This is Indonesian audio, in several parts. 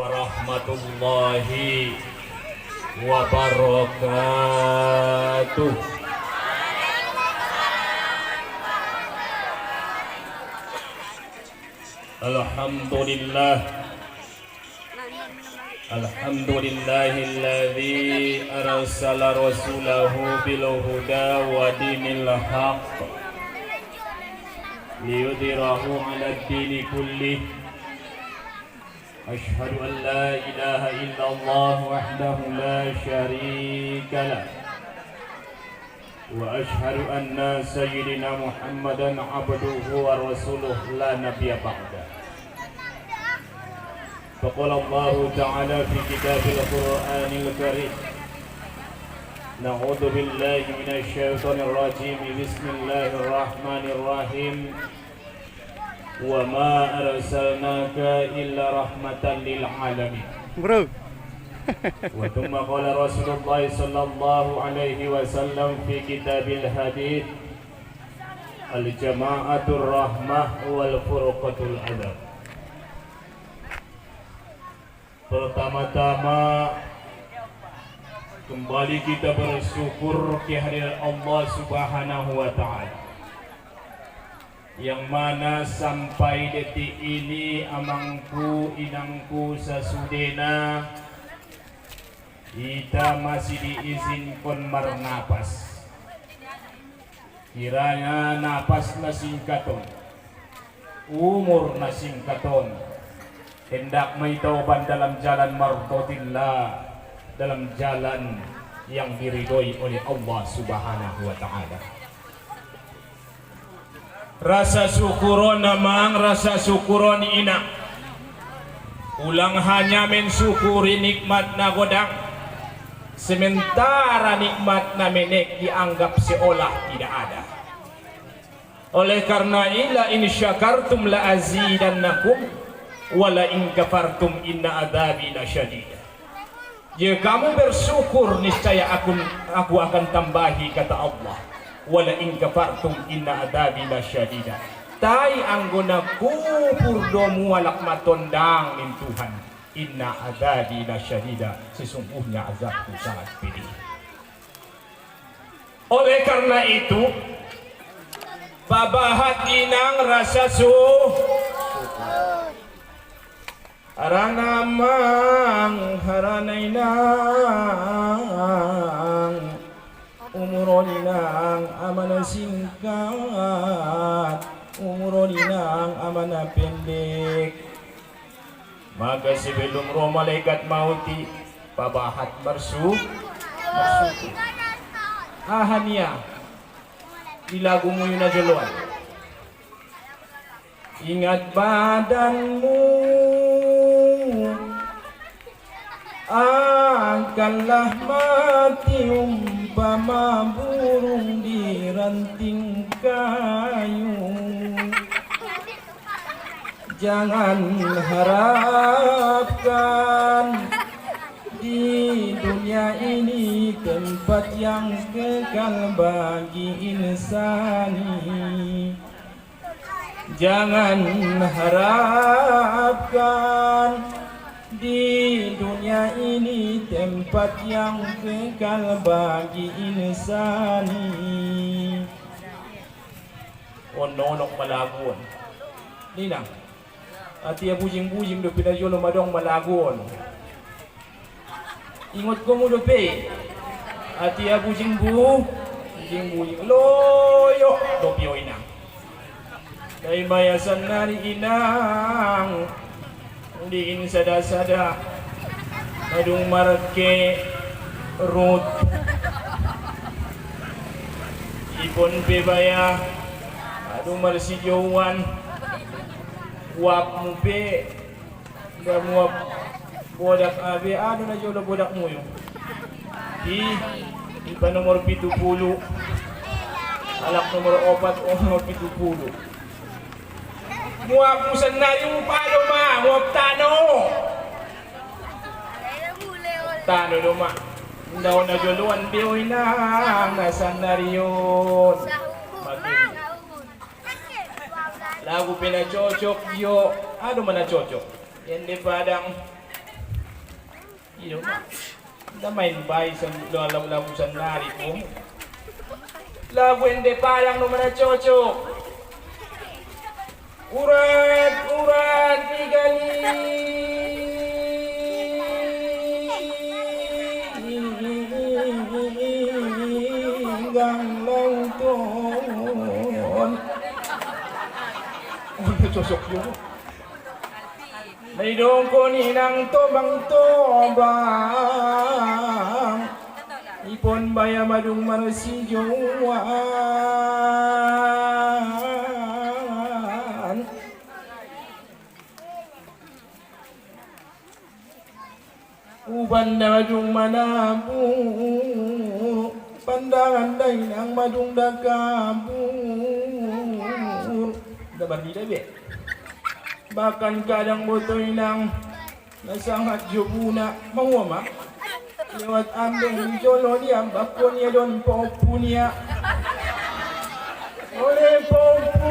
warahmatullahi wabarakatuh. Alhamdulillah, alhamdulillahilladzi arsala rasulahu bil huda wa dinil haqq liyudhhirahu 'alad dini kullih. Asyhadu an la ilaha illallah wahdahu la syarika lah wa asyhadu anna sayyidina Muhammadan abduhu wa rasuluh la nabiyya ba'da. Faqala Allah ta'ala fi kitabil Qur'anil Karim, na'udzu billahi minasy syaithanir rajim. Bismillahirrahmanirrahim. Wa ma arsalnaka illa rahmatan lil alamin. Bro. Wa thumma qala Rasulullah sallallahu alaihi wasallam fi kitabil hadits, al jama'atur rahmah wal furqatul adab. Pertama-tama kembali kita bersyukur kehadiran Allah Subhanahu wa taala, yang mana sampai detik ini amangku inangku sasudena kita masih diizinkan bernapas. Kiranya napas na singkaton, umur na singkaton, hendak may tauban dalam jalan mardotillah, dalam jalan yang diridhoi oleh Allah Subhanahu wa taala. Rasa syukuron namang rasa syukuron ina, ulang hanya mensyukuri nikmat na godang, sementara nikmat na menek dianggap seolah tidak ada. Oleh karena ila in syakartum la azidannakum wala in kafartum inna adzabi lasyadid. Jika kamu bersyukur niscaya aku akan tambahi, kata Allah. Wala in kafartum inna adzabi lasyadid. Tai anggona kupur domu walak matondang min Tuhan. Inna adzabi lasyadid. Sesungguhnya azabku sangat pedih. Oleh karena itu, babahat inang rasa haranamang haranainang umuroninang amana singkat, umuroninang amana pendek. Maka sebelum roh malaikat mauti babahat bersyukur. Ahania di lagu mo yun na juluan. Ingat badanmu, akanlah mati umpama burung di ranting kayu. Jangan harapkan di dunia ini tempat yang kekal bagi insani. Jangan harapkan di dunia ini tempat yang kekal bagi insani. Ononok malagon ninang ati bujing-bujing do pinajolo madong malagon. Ingot ko mo dope ati bujing-bujing loyo dopyo inang. Dahil mayasan na ni inang, diin sada-sada, madung marke root, ipon bebaya, madung marsijowan, wap mupe, damuap bodak abe, ano na jolo bodak mo yun? Ipa nomor 70, alak nomor 4 o nomor 70. Muap musan na yung palo ma, muap tano. Tano do ma. Daw na juluan biyoy na, nasan na riyon. Lagu pinachocok yo, ano man na chocok? Yan di padang Iyo na. Damain bay sa lalaw-law sa nari ko. Lagwende palang naman na chocho. Urat, urat, bigaling lauton. Ano sosok yun? Naidong ko ninang tobang-tobang ipon baya madung manusijuan uban na madung manabur pandangan day ng madung dagabur dabar di dabe bahkan kadang botoy ng nasangat jubuna mawama lewat ambeng jolo dia bakon ya don popu niya oleh popu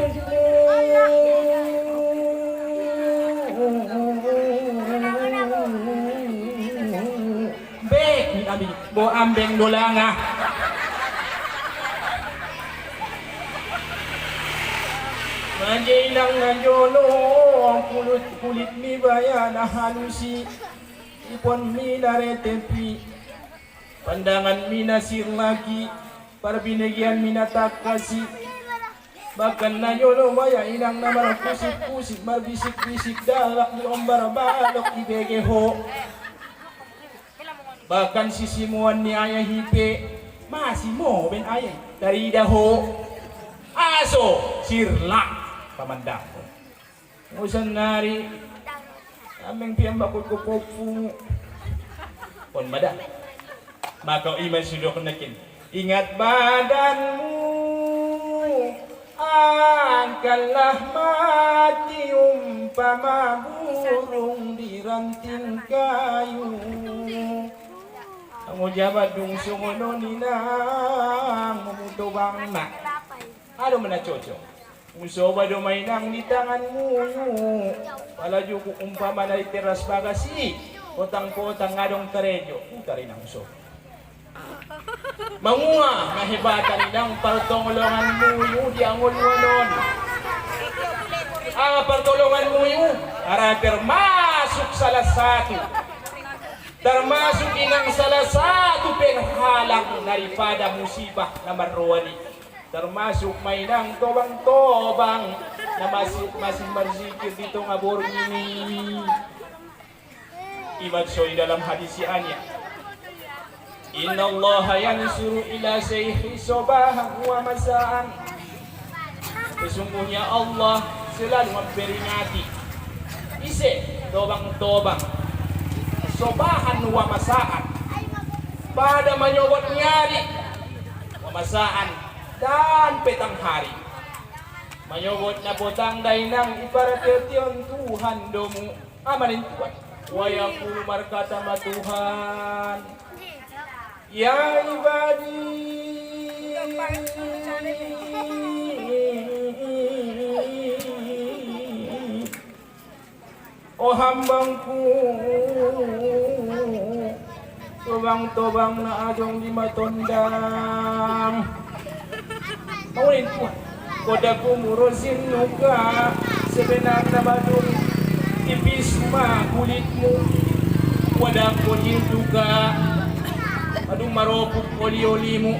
bek ni abi bo ambeng dolanga Manjilang na jolo, kulit mi baya na halusi, ipon mi na retepi, pandangan mi na sirlaki, para binigyan mi na takasi. Bahkan na jolo baya inang na markusik-kusik, marbisik-bisik dalak di ombar balok ibegeho. Bahkan sisimuan ni ayah hipe, masih mo ben ayah dari daho, aso sirlak. Pamandang ko. Usan nari, aming piyang bakul ko popu. Pon mada. Maka iman sudok nakin. Ingat badanmu, angkalah mati umpama burung di ranting kayu. Ang jabat dung sungono ninang mumutubang na. Ano man na chocho? Muso ba dumay nang di tanganmu palaju ko umpama na teras bagasi potang-potang ngadong tarejo rin ang muso manguha mahibatan nilang partulungan mo yun di ang ulwanon partulungan mo yun para termasuk salah satu termasuk inang salah satu penghalang daripada musibah na marwani termasuk mainang tobang-tobang na masih berzikir dito nga borong ini. Imadsoy dalam hadisiannya. Inna Allah yansuru ila sayhi sobahan wa masaan. Sesungguhnya Allah selalu memperingati. Ise tobang-tobang. Sobahan wa masaan. Pada menyobot nyari. Wa masaan. Dan petang hari mayobot na potang dainang iparatyon Tuhan domu amanin Tuhan wayaku markata matuhan ya ibadi oh hambangku tobang-tobang na adong di matondang Maunin Tuhan, kodaku murosin nuka sebenarnya badung tipis mah kulitmu wadah kuning juga badung marokuk oli-olimu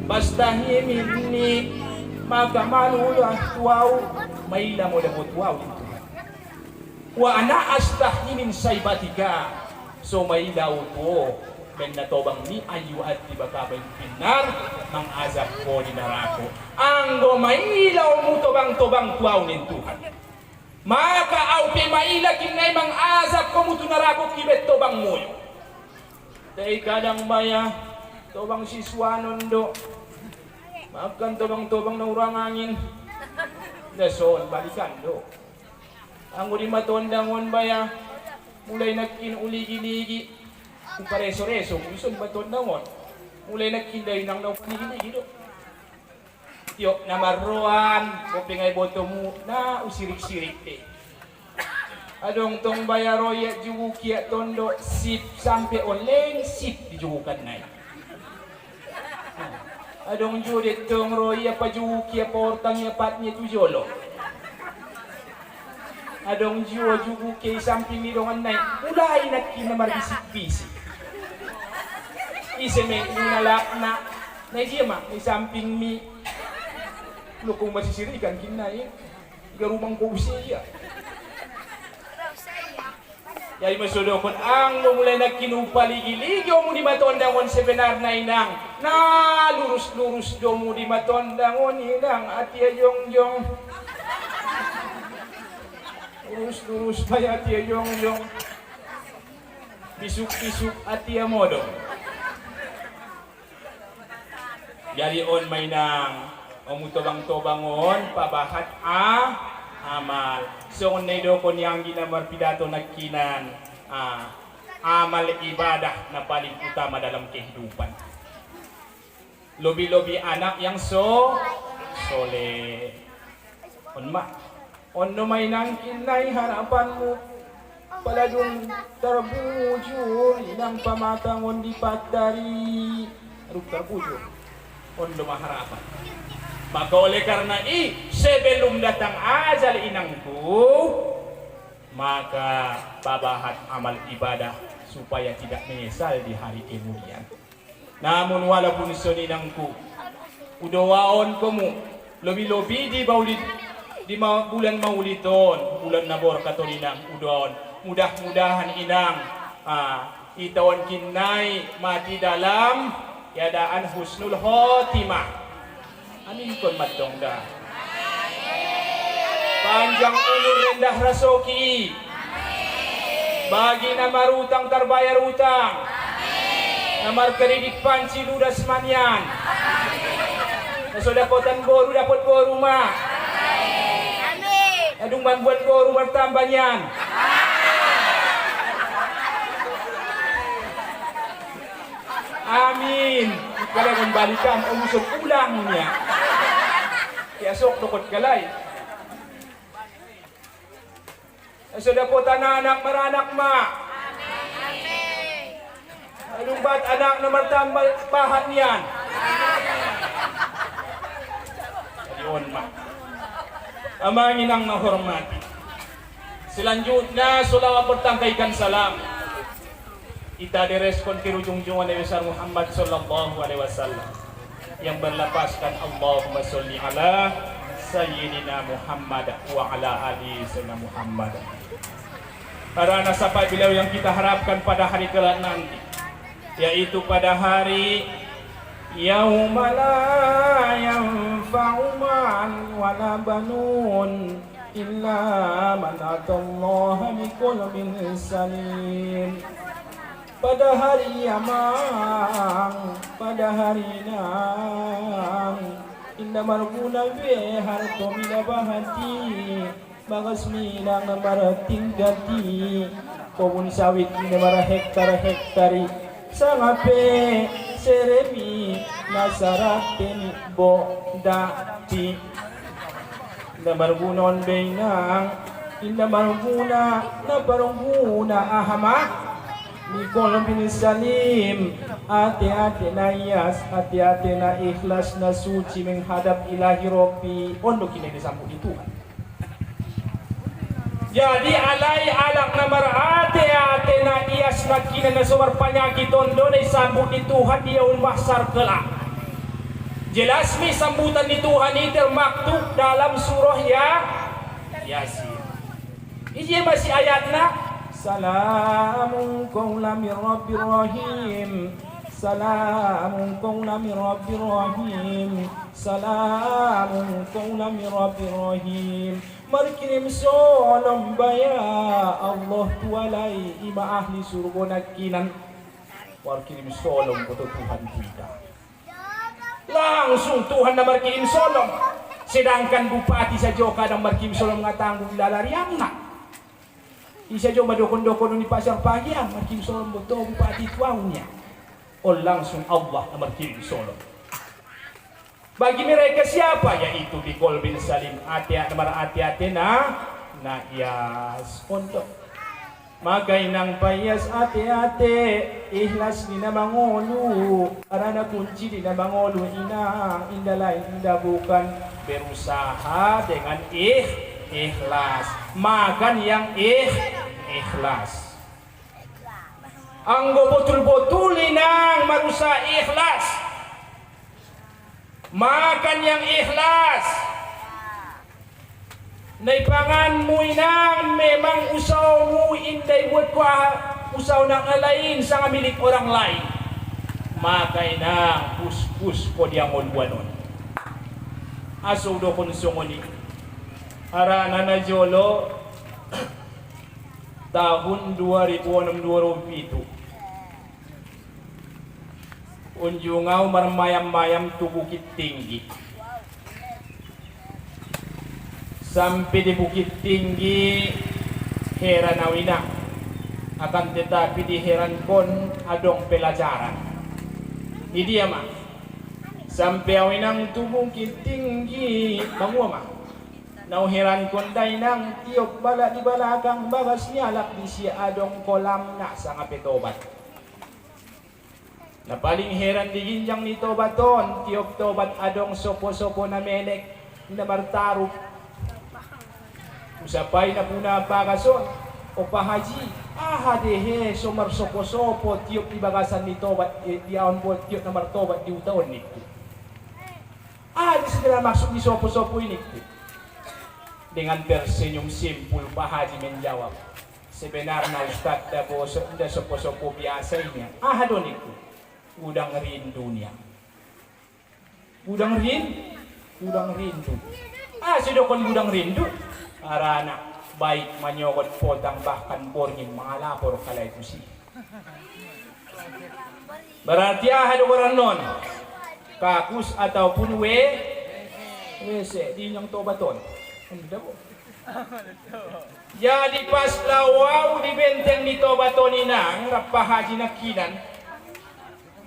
bastahi minni maka malulah tuau maila mo dapat tuau itu wa ana astahi min saibatika so mailaw ko ben natobang ni ayu at ibakabay pinar mangazab ko ni narako anggo mailaw mo tobang-tobang tuaw nin Tuhan maka au pe maila kinay mangazab ko mo tunarako kibet tobang mo dahil kadang baya tobang siswanon do makan tobang-tobang na urangangin dason balikan do anggo di matondangon baya mulai nagkin uligi-ligi kung pareso-reso, kung iso baton na mo, mulay nagkinday nang naupinigiligi do. Tiyok na maruan, kopingay boto mo na usirik-sirik eh. Adong tong bayaroya jugu kia tondo sip sampai oleng sip dijugukan naik. Adong jurit tong roya pa jugu kia portang ya patnya tu jolo. Adong juo jugu kia samping ni dongan naik. Ulay nak kina margisik-bisik. Ise me nalak na dia mah di samping mi. Lu kung masisirikan kinai. Garumang ko siya. Yari masudokon ang mulai na kinupaligi-ligi mo di matondangon sebenar na inang na lurus-lurus do mo di matondangon inang atia yong-yong lurus-lurus pa atia yong-yong bisuk-bisuk atia modo. Yari on may nang umutobang-tobangon pabahat amal. So kung naido ko niyang ginamar pidato nagkinan amal ibadah na paling utama dalam kehidupan. Lobi-lobi anak yang soleh. On may nang kinay harapanmu paladung terbujur ng pamatangon lipat dari terbujur. On harapan. Maka oleh karena sebelum datang ajal inangku, maka pabahat amal ibadah supaya tidak menyesal di hari kemudian. Namun walaupun soninangku, udawaon kamu lobi-lobi di maulid di bulan mauliton, bulan nabor katolinang udawaon. Mudah-mudahan inang itawan kinai mati dalam keadaan husnul khotimah. Amin kon matongda. Panjang umur rendah rasoki. Bagi nama utang terbayar utang. Namar kredit panci ludas manyan. Nasodapotan boru dapat boru rumah. Adung buat boru bertambanyan. Amin. Kada kembalikan umusok ulangnya. Ya sok dokot galay. Sudah po anak maranak ma. Amin. Anong ba't anak na martambal bahat niyan? Adion ma. Amangin ang mahormati. Selanjutnya sulawat bertangkaikan salam. Ita direspon kirujung-jungan Nabi besar Muhammad sallallahu alaihi wasallam yang berlapaskan Allahumma sholli ala sayyidina Muhammad wa ala ali sayyidina Muhammad. Para nasabah beliau yang kita harapkan pada hari kelak nanti, yaitu pada hari yauma la yanfa'u mal wala banun illa man atallaha biqalbin salim. Pada hari amang, pada hari nang, indah marguna be harto mina bahati, bagas mina ngamara tinggati, kobun sawit mina mara hektar-hektari, sangape seremi nasaratin bodati. Indah margunon be nang, indah marguna na barungguna ahama. Mikol bin Salim, hati-hati na iyas, hati-hati na ikhlas na suci menghadap ilahi Rabbi. Ondo kini disambut di Tuhan. Jadi alai alak na marhati-hati na iyas na kini na sumber penyakit ondo na disambut di Tuhan di yaum mahsyar kelak. Jelas mi sambutan di Tuhan ini termaktub dalam surah Yasin. Ini masih ayatnya. Salamun qawlan min rabbir rahim. Salamun qawlan min rabbir rahim. Salamun qawlan min rabbir rahim. Markirim salam baya Allah tualai ima ahli surga nakinan. Markirim salam kepada Tuhan kita. Langsung Tuhan na markirim salam. Sedangkan bupati saja kadang markirim salam ngatanggung lalariang nak. Isa jo madokon-dokon ni pasar pagian markirim salam betul bupati tuangnya. O langsung Allah na markirim salam. Bagi mereka siapa? Yaitu di Qol bin Salim. Hati-hati na na iyas pondok. Magay ng payas ate-ate, ihlas ni na mangolo, para na kunci di na mangolo ina, indalay indabukan, berusaha dengan ikhlas. Makan yang ikhlas. Ang betul-betul nang marusa ikhlas. Makan yang ikhlas. Naipangan mo inang memang usaw mo inday buat ko usaw ng alain sa milik orang lain. Makay na pus-pus ko diyang ulwanon. Aso do konsumoni. Harana na jolo tahun 2006-2007. Unjungaw marmayam-mayam tu Bukit Tinggi. Sampai di Bukit Tinggi heranawina akan tetapi di heran kon adong pelajaran di dia mah sampai awinang tu Bukit Tinggi bangua mah nau heran kon dainang tiok bala di balakang bagas nyalak di si adong kolam na sa ngapetobat na paling heran di ginjang ni tobaton tiok tobat adong sopo-sopo na melek na martarup usapay na puna bagason o pahaji dehe somar sopo-sopo tiok di bagasan ni tobat diaon po tiok na martobat di utaon nito di segera maksud di sopo-sopo ini dengan tersenyum simpul pahaji menjawab sebenarnya Ustaz da sopo-sopo biasa ini doon nito udang rindunya udang rindu sidokon udang rindu arana baik manyokot potang bahkan porngin mga lapor kalay ito si berarti ada orang non kakus ataupun wese di nyang tobaton jadi pas lawaw di benteng ni tobaton inang rapahaji nakinan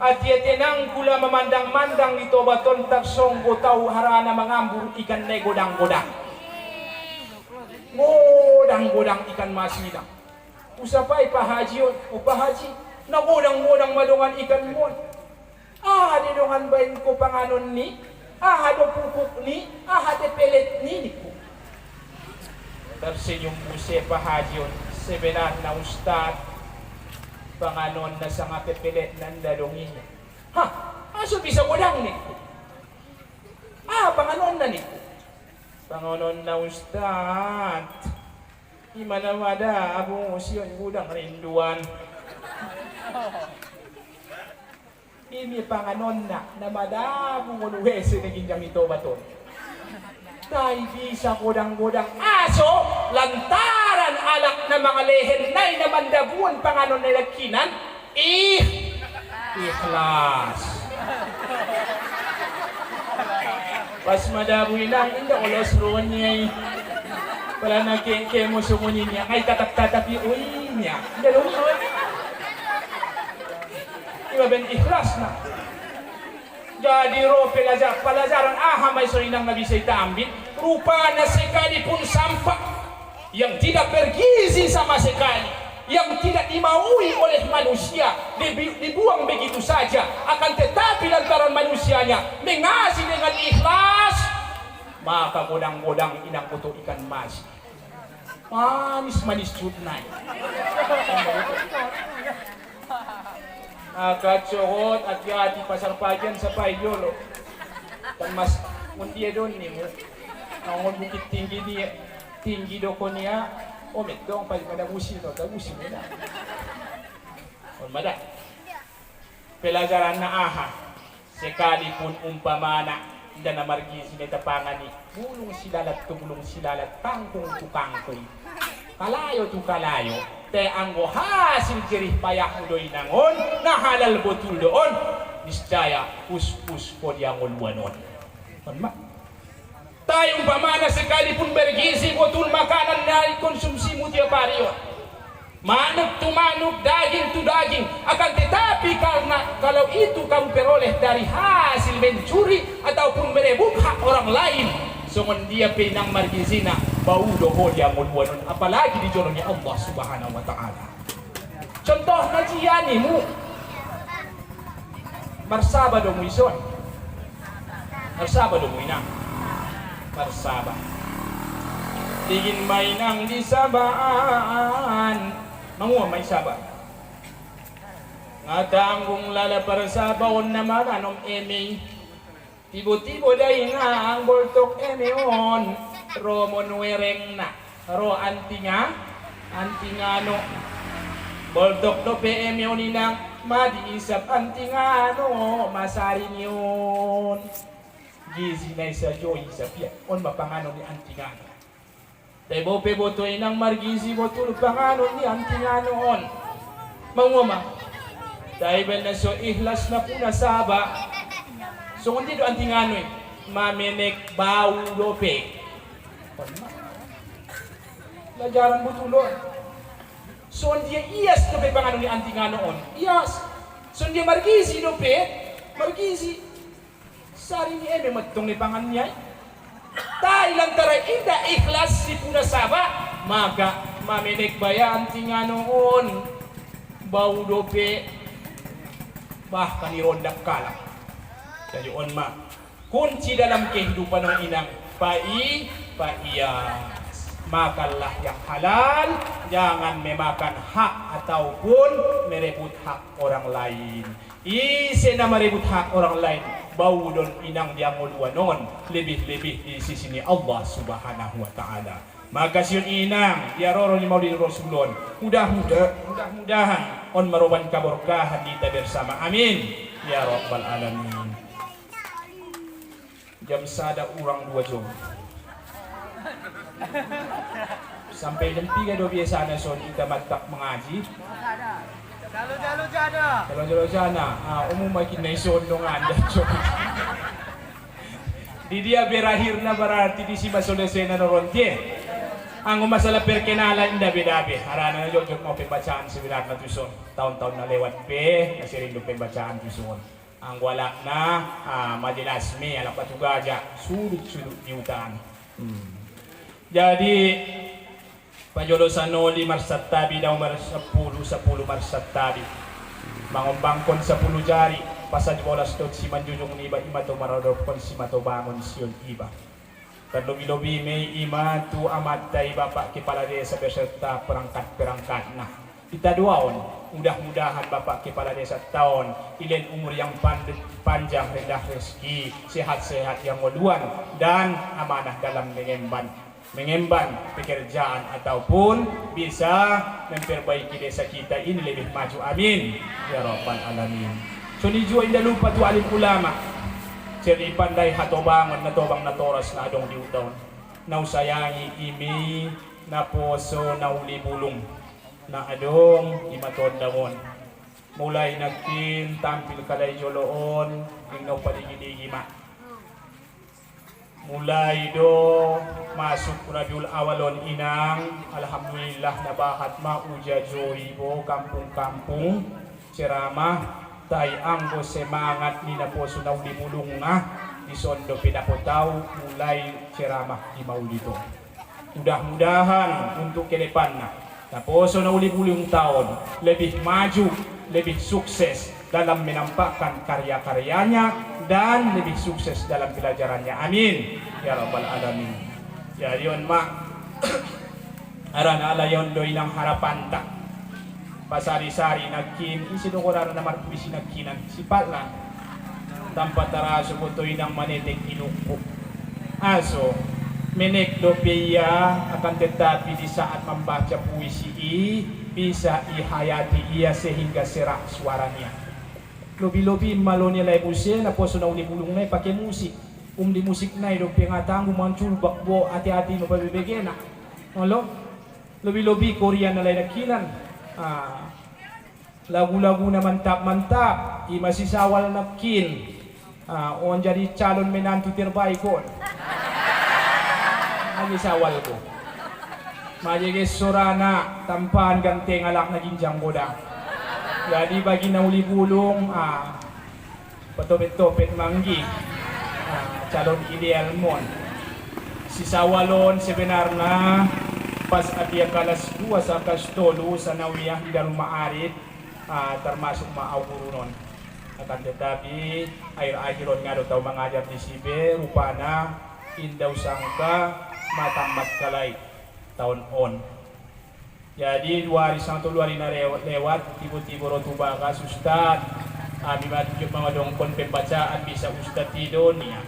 at yatinang kula mamandang-mandang ni tobaton tagsonggo tau harana mangambur ikan na godang-godang godang-godang ikan masinang. Usapay pahaji yun. O pahaji, nagodang-godang madungan ikan mo. Dinungan bayin ko panganon ni? Do pupuk ni? De pelet ni ko. Tersenyum po si pahaji yun. Sebenar na Ustad. Panganon na sa nga pepelet na dadongin. Aso bisa godang ni ko. Panganon na ni ko. Panganon na Ustad. Imanamada ako siyon gudang rinduan. Ini panganon na madamo nguluwese naging jamito baton. Tay bisa godang-godang aso lantaran alak na mga lehenay na mandabuan panganon na lakinan. Ikhlas. Pas madabuin lang, hindi ulos roon niya wala na kemo sumunin niya, ay tatak-tatapi, niya. Gano'n yun. Iba ben ikhlas na. Jadi pelajaran may sorinang nabisay taambit, rupa na sekali pun sampah, yang tidak bergizi sama sekali, yang tidak dimaui oleh manusia, dibuang begitu saja, akan tetapi lantaran manusianya mengasih dengan ikhlas, maka godang-godang inang puto ikan mas. Manis-manis cutnay. Kacokot at yati pasar pajan sa paydolo. Mas mundia doon ni mo. Ang Bukit Tinggi niya, tinggi do ko niya. Met dong pag madabusin no, tabusin mo na. Mada. Pelajaran na sekalipun umpamana dan namargi sinetapangan ni bulong silalat tangkong tukangkoy. Kalayo tu kalayo, te anggo hasil jerih payah udoy nangon, na halal betul doon, niscaya pus-pus ko dia ngulwanon. Tayo umpamana sekalipun bergizi betul makanan na konsumsi mo tiap hari yun. Manuk tu manuk, daging tu daging. Akan tetapi karena kalau itu kamu peroleh dari hasil mencuri ataupun merebut hak orang lain, Sungon dia pinang margizina, bau doho dia mulwanon. Apalagi di jono ni Allah Subhanahu wa Ta'ala. Contoh na jiyani mo. Marsabado mo ison. Marsabado mo ina. Marsaba. Tigin may nang disabaan. Manguha may saba. Nga tanggong lalapar sa baon naman anong emi. Tibo-tibo day nga ang boltok emeon. Romon wereng na. Ro antinga. Antingano. Boltok do PM yun nilang madiisap antingano. Masarin yun. Gizi na isa joy sa piya. On mapangano ni antingano. Tebo pe boto inang margizi boto pangano ni antingano on. Manguma. Dahil na so ihlas na po nasaba. So kung dito antingano eh. Mamenek bau lope. Lajaran mo tulon. So dia iyas to pe pangano ni antingano on. Iyas. So dia margizi lope. Margizi. Sari ni eme matong ni pangan niya. Dahil lang taray inda ikhlas si puna saba. Maga mamenek baya antingano on. Bau lope. Bahkan irondak kalang. Jadi on ma. Kunci dalam kehidupan ng inang paiyas. Makanlah yang halal, jangan memakan hak ataupun merebut hak orang lain. Isi na merebut hak orang lain, bau don inang dia muluanon, lebih-lebih di sisi ni Allah Subhanahu wa Ta'ala. Maka siun inang, ya roro ni maulid Rasulun, mudah-mudahan on maroban kaberkahan kita bersama. Amin. Ya Rabbal Alamin. Jam sada urang 2 jam. Sampai jam 3 do biasa na son kita matak mengaji. Jalo jana. Umum makin na son dong anda. Di dia berakhir na berarti di si masolese na norontie. Ang masalah perkenalan dabi-dabi. Harana na jok mau pembacaan sebilar na tuson. Tahun-tahun na lewat pe, kasi rin do pembacaan tuson. Ang wala na majelas me alam patuga aja sudut-sudut di hutan. Jadi pajolosanoli marsattabi daw mar 10 marsattabi. Mangombangkon 10 jari pasad bolas dot si manjunjung ni iba to marodokon si mato bangon siyon iba. Terlobi-lobi may ima tu amat tay bapak kepala desa beserta perangkat-perangkat nah. Kita doaon, mudah-mudahan Bapak Kepala Desa tahun, ilen umur yang panjang, rendah rezeki, sehat-sehat yang moluan, dan amanah dalam mengemban pekerjaan ataupun bisa memperbaiki desa kita ini lebih maju. Amin. Ya Rabbal Alamin. So ni juga indah lupa tu alim ulama. Ceri pandai hatobangan na tobang na toras na adong diutaw. Nausayangi imi, naposo, nauli bulong. Na adong imaton damon mulai nagkin tampil kalay joloon ingnaw paligid-ligid ma mulai do masuk Rabiul Awalon inang alhamdulillah nabahat ma uja joibo kampung-kampung ceramah tay anggo semangat ni naposo na ulimulong na isondo pinapotau mulai ceramah di maulito. Mudah-mudahan untuk ke depan na tapos na uli-uling tahun lebih maju, lebih sukses dalam menampakkan karya-karyanya dan lebih sukses dalam pelajarannya. Amin. Ya Rabbal Alamin. Ya yon mak arana ala yon do ilang harapan tak pasari-sari nagkin isi do korar na marpisi nagkinan sipal lang tanpa taraso po to inang manetek ilukpo aso menek dopeya akan tetapi di saat membaca puisi bisa ihayati ia sehingga serak suaranya. Lobi-lobi malonya lai busi na poso na uli bulung na pakai musik. Di musik na do pengatang muncul bakbo hati-hati no pabibigena. Olo lobi-lobi Korea na lai nakinan. Lagu-lagu na mantap-mantap imasisawal nakin. On jadi calon menantu terbaik kon. Lagi sawal ko. Majigis surana, tampan ganteng alak na ginjang bodang. Jadi bagi nauli bulong, patopet-topet manggi, calon ideal mon. Si Sawalon sebenarnya pas atia kalas 2 sa kastolo sa nawiyah di Darul Ma'arif termasuk ma'awurunon. Akan tetapi akhir-akhiron nga do tao mangajar di sibe rupana indaw sangka matamat kalay tahun on. Jadi 2 hari sang tulu hari na lewat tibo-tibo rotuba ka ustad bimadjuk mga dongkon pembacaan bisa ustad tidon niya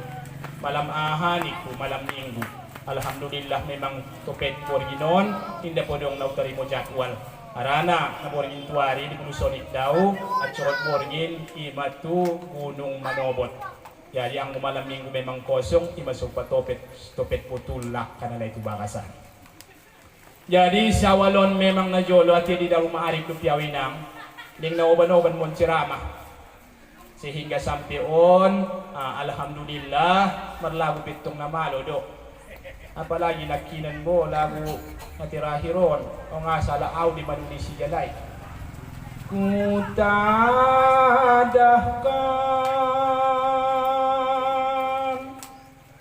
malam ahaniku malam minggu. Alhamdulillah memang topet porginon hindi po dong nautarimo jadwal. Arana na porgin tuari di Bulusonik daw at sorot porgin imatu Gunung Manobot. Jadi ang malam minggu memang kosong imasok pa topet putulak kanala itu bakasan. Jadi Sawalon memang najolo at di Darul Ma'arif Lupiawinang ning naoban-oban mon ceramah. Sehingga sampai on alhamdulillah marlagu pitong na malo do. Apalagi nakinan mo lagu natirahiron o nga sa laaw di manunisi jalay. Kutadahkan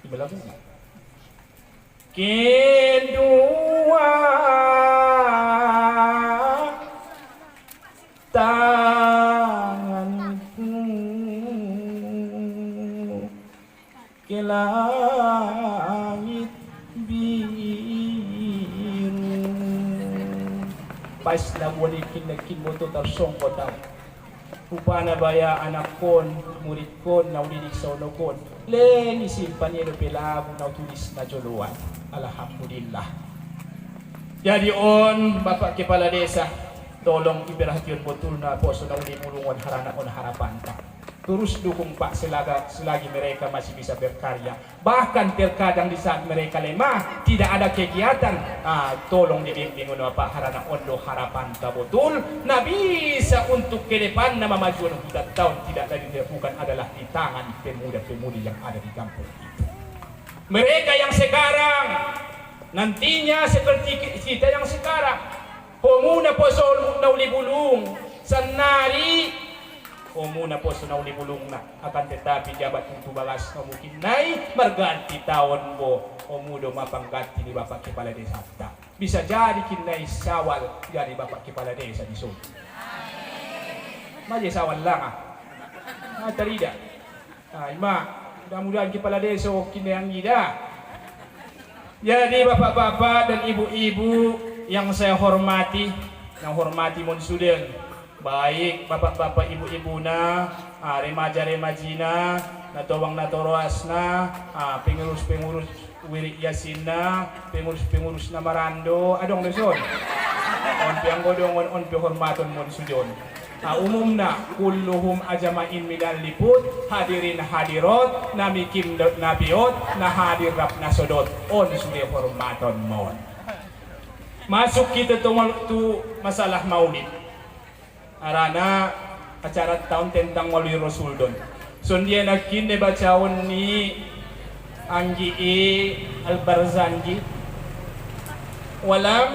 iba lagu nga kedua tanganku ke langit biru. Pas nabunikin mo to tarsong ko daw. Upana baya anak kon, murid kon, naulidik sa uno kon. Leni simpan niya pilago na tulis na joluan. Alhamdulillah. Jadi on Bapak Kepala Desa, tolong iberhatiun betul na poso na ulimulungan harana on harapan ka. Terus dukung Pak selagi mereka masih bisa berkarya. Bahkan terkadang di saat mereka lemah, tidak ada kegiatan, tolong dibimbing oleh Pak harana ondo harapan ka betul. Nah bisa untuk ke depan nama majuan 4 tahun tidak lagi bukan adalah di tangan pemuda-pemudi yang ada di kampung itu. Mereka yang sekarang nantinya seperti kita yang sekarang. Homuna po sa nauli bulong sanari Omuna po sa nauli bulong na akan tetapi jabat kung tubalas na mungkin na'y marganti taon mo omudo mapangganti ni Bapak Kepala Desa. Bisa jadi kinay sawal jadi Bapak Kepala Desa di Solo. Maja sawal lang tarida. Ima, mudah-mudahan Kepala Desa kinay ang ida. Jadi bapak-bapak dan ibu-ibu yang saya hormati, yang hormati Monsuden, baik bapak-bapak ibu-ibu na, remaja-remajina, natawang natoroas na, pengurus-pengurus wirik yasin na, pengurus-pengurus na marando, adong leson. On piang godong on hormaton Monsuden. Umum na kulluhum ajamain minal liput hadirin hadirot namikim nabiot na hadir rap nasodot on sudah hormaton mon. Masuk kita tu masalah maulid. Arana acara tahun tentang Maulid Rasul don. Sondia nakin de bacaon ni Anggi Al-Barzanji. Walam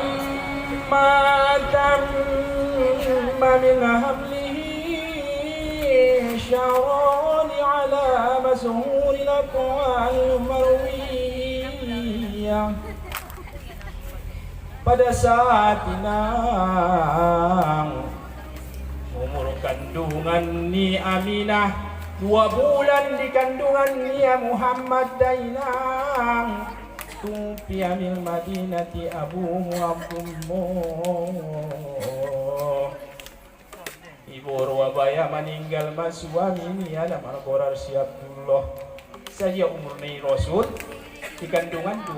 matam min hamlihi syarani ala mashuri lakwal marwiyah. Pada saat inang umur kandungan ni Aminah 2 bulan di kandungan ni Muhammad Dainang tumpiya min Madinati abuhu Abdullah. Ibu Ruwabaya meninggal mas suami niya nama Gorar si Abdullah saja umur ni Rasul di kandungan 2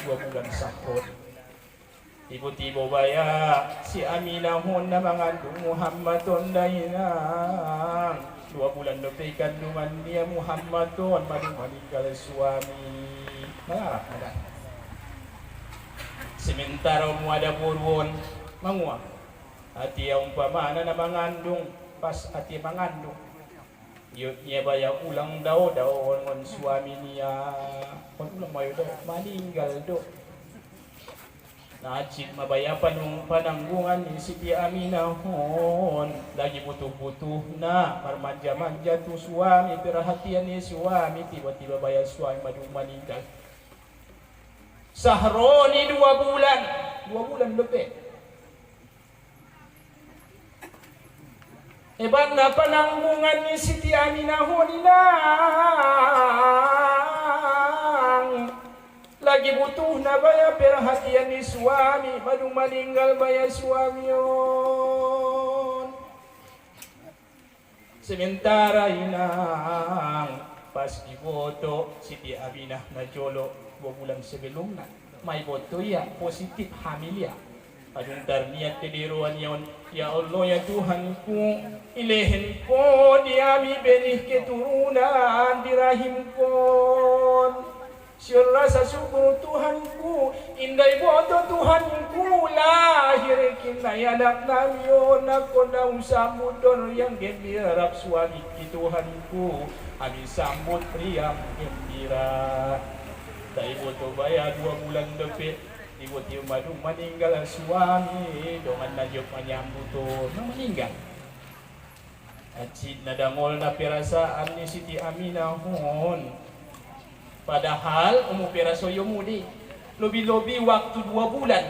bulan sahur. Ibu tibo baya si Aminah na mengandung Muhammadun Dainang 2 bulan lebih kandungan dia Muhammadun meninggal suami. Mengarap ada. Sementara ada burwon mangua. Hati yang umpamana na mengandung pas hati mengandung. Yutnya baya ulang daw ngon suami niya. Kon ulang mayo daw meninggal do. Najib mabayapan ng pananggungan ni Siti Aminah hon lagi butuh-butuh na marmanja-manja tu suami perhatian ni suami tiba-tiba bayar suami madu meninggal Sahroni 2 bulan. 2 bulan lebih. Hebat na pananggungan ni Siti Aminah Honinang. Lagi butuh na baya perhatian ni suami. Baru meninggal baya suami yon. Sementara inang pas diboto Siti Aminah na jolo 2 bulan sebelumnya. May boto ya positif hamil ya. Adung darniat kediruan yon. Ya Allah ya Tuhanku, ilehen ko diami benih keturunan di rahimku. Syur rasa syukur Tuhanku, indai bodoh Tuhanku, lahir kinai anak namion aku daun samudon yang gembira suami Tuhanku, habis sambut pria gembira. Tai bodoh bayar 2 bulan lebih. Ibu tiu madu meninggal suami dengan najib menyambut tuh meninggal. Acid nadangol na perasaan ni Siti Aminah hon. Padahal umu perasoyo mudi lobi-lobi waktu 2 bulan.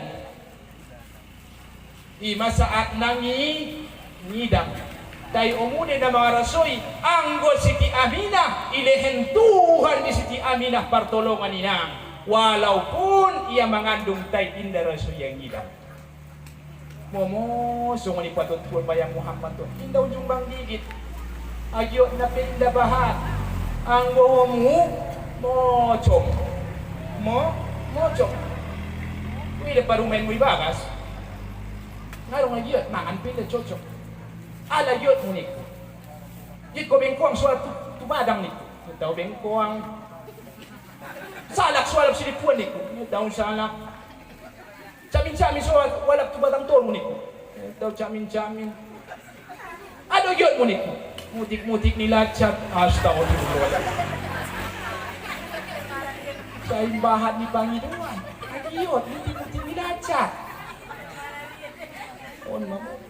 Di saat nangi ngidam. Dai umune na mga rasoy anggo Siti Aminah ilehen Tuhan di Siti Aminah pertolongan inang. Walaupun ia mengandung tai indah rasul yang ngidam. Momo sungo ni patut pun bayang Muhammad tu. Indah ujung bang gigit. Agyo na pindah bahat. Ang bomu mocom. Mocom. Wih paru main mui bagas. Ngarong lagi mangan pindah cocok. Ala yot munik. Jit ko bengkoang suatu tumadang niku. Tahu bengkoang salak sualap silipuan niku. Daun salak. Camin-camin soal walap tu batang tol niku. Daun camin-camin. Ado yot niku. Mutik-mutik nilacat. Astagfirullah. Sa imbahan ni Panginoon. Ado yot mutik-mutik nilacat. On mamo.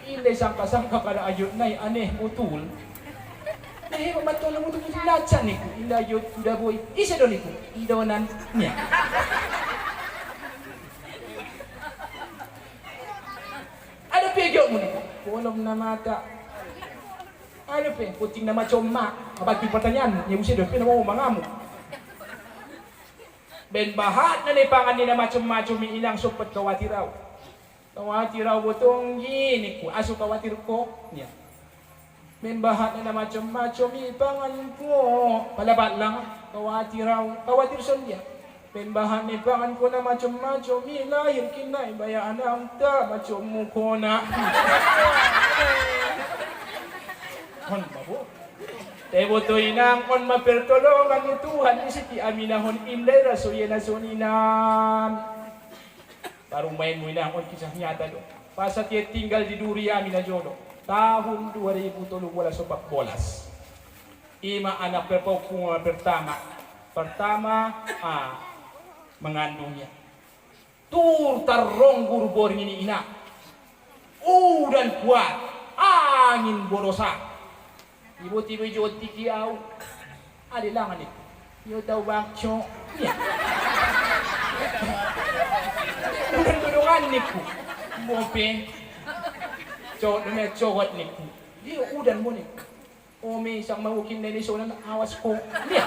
Hindi sangka-sangka kada ayot na aneh mutul. Eh, matulong mo ito lacan niku. Inda yun, udah boy. Isa doon niku. Idawanan niya. Ano pegyo mo niku? Kolom na mata. Ano pe? Puting na machoma. Kapag pertanyaan, niya usia doon, pinamaw mga mo. Ben bahat na nipangan ni na machom-machom ilang supat kawati raw. Kawati raw botong gini ko. Aso kawati ko niya. Membahat na macam-macam ipangan ko. Palabat lang. Kawati raw. Kawati son dia. Membahat na ipangan ko na macam-macam. Lahir kinay bayaan ang ta. Macam mo ko na. Hon babo. Tebo to inang on mapertolongan ni Tuhan ni Siti Aminah hon inday raso yan na suninan. Parang main mo inang on kisah nyata do. Pasat dia tinggal di Duri Aminah jono. Tahun 2013 ima anak perempuan pertama mengandungnya tur tarong guru ini ina dan kuat angin borosa ibu-ibu joti kiau ada langan itu yo tahu bakso ya udan niku mope cowok niku dia udan mo niku ome isang mahukin na niso na awas ko dia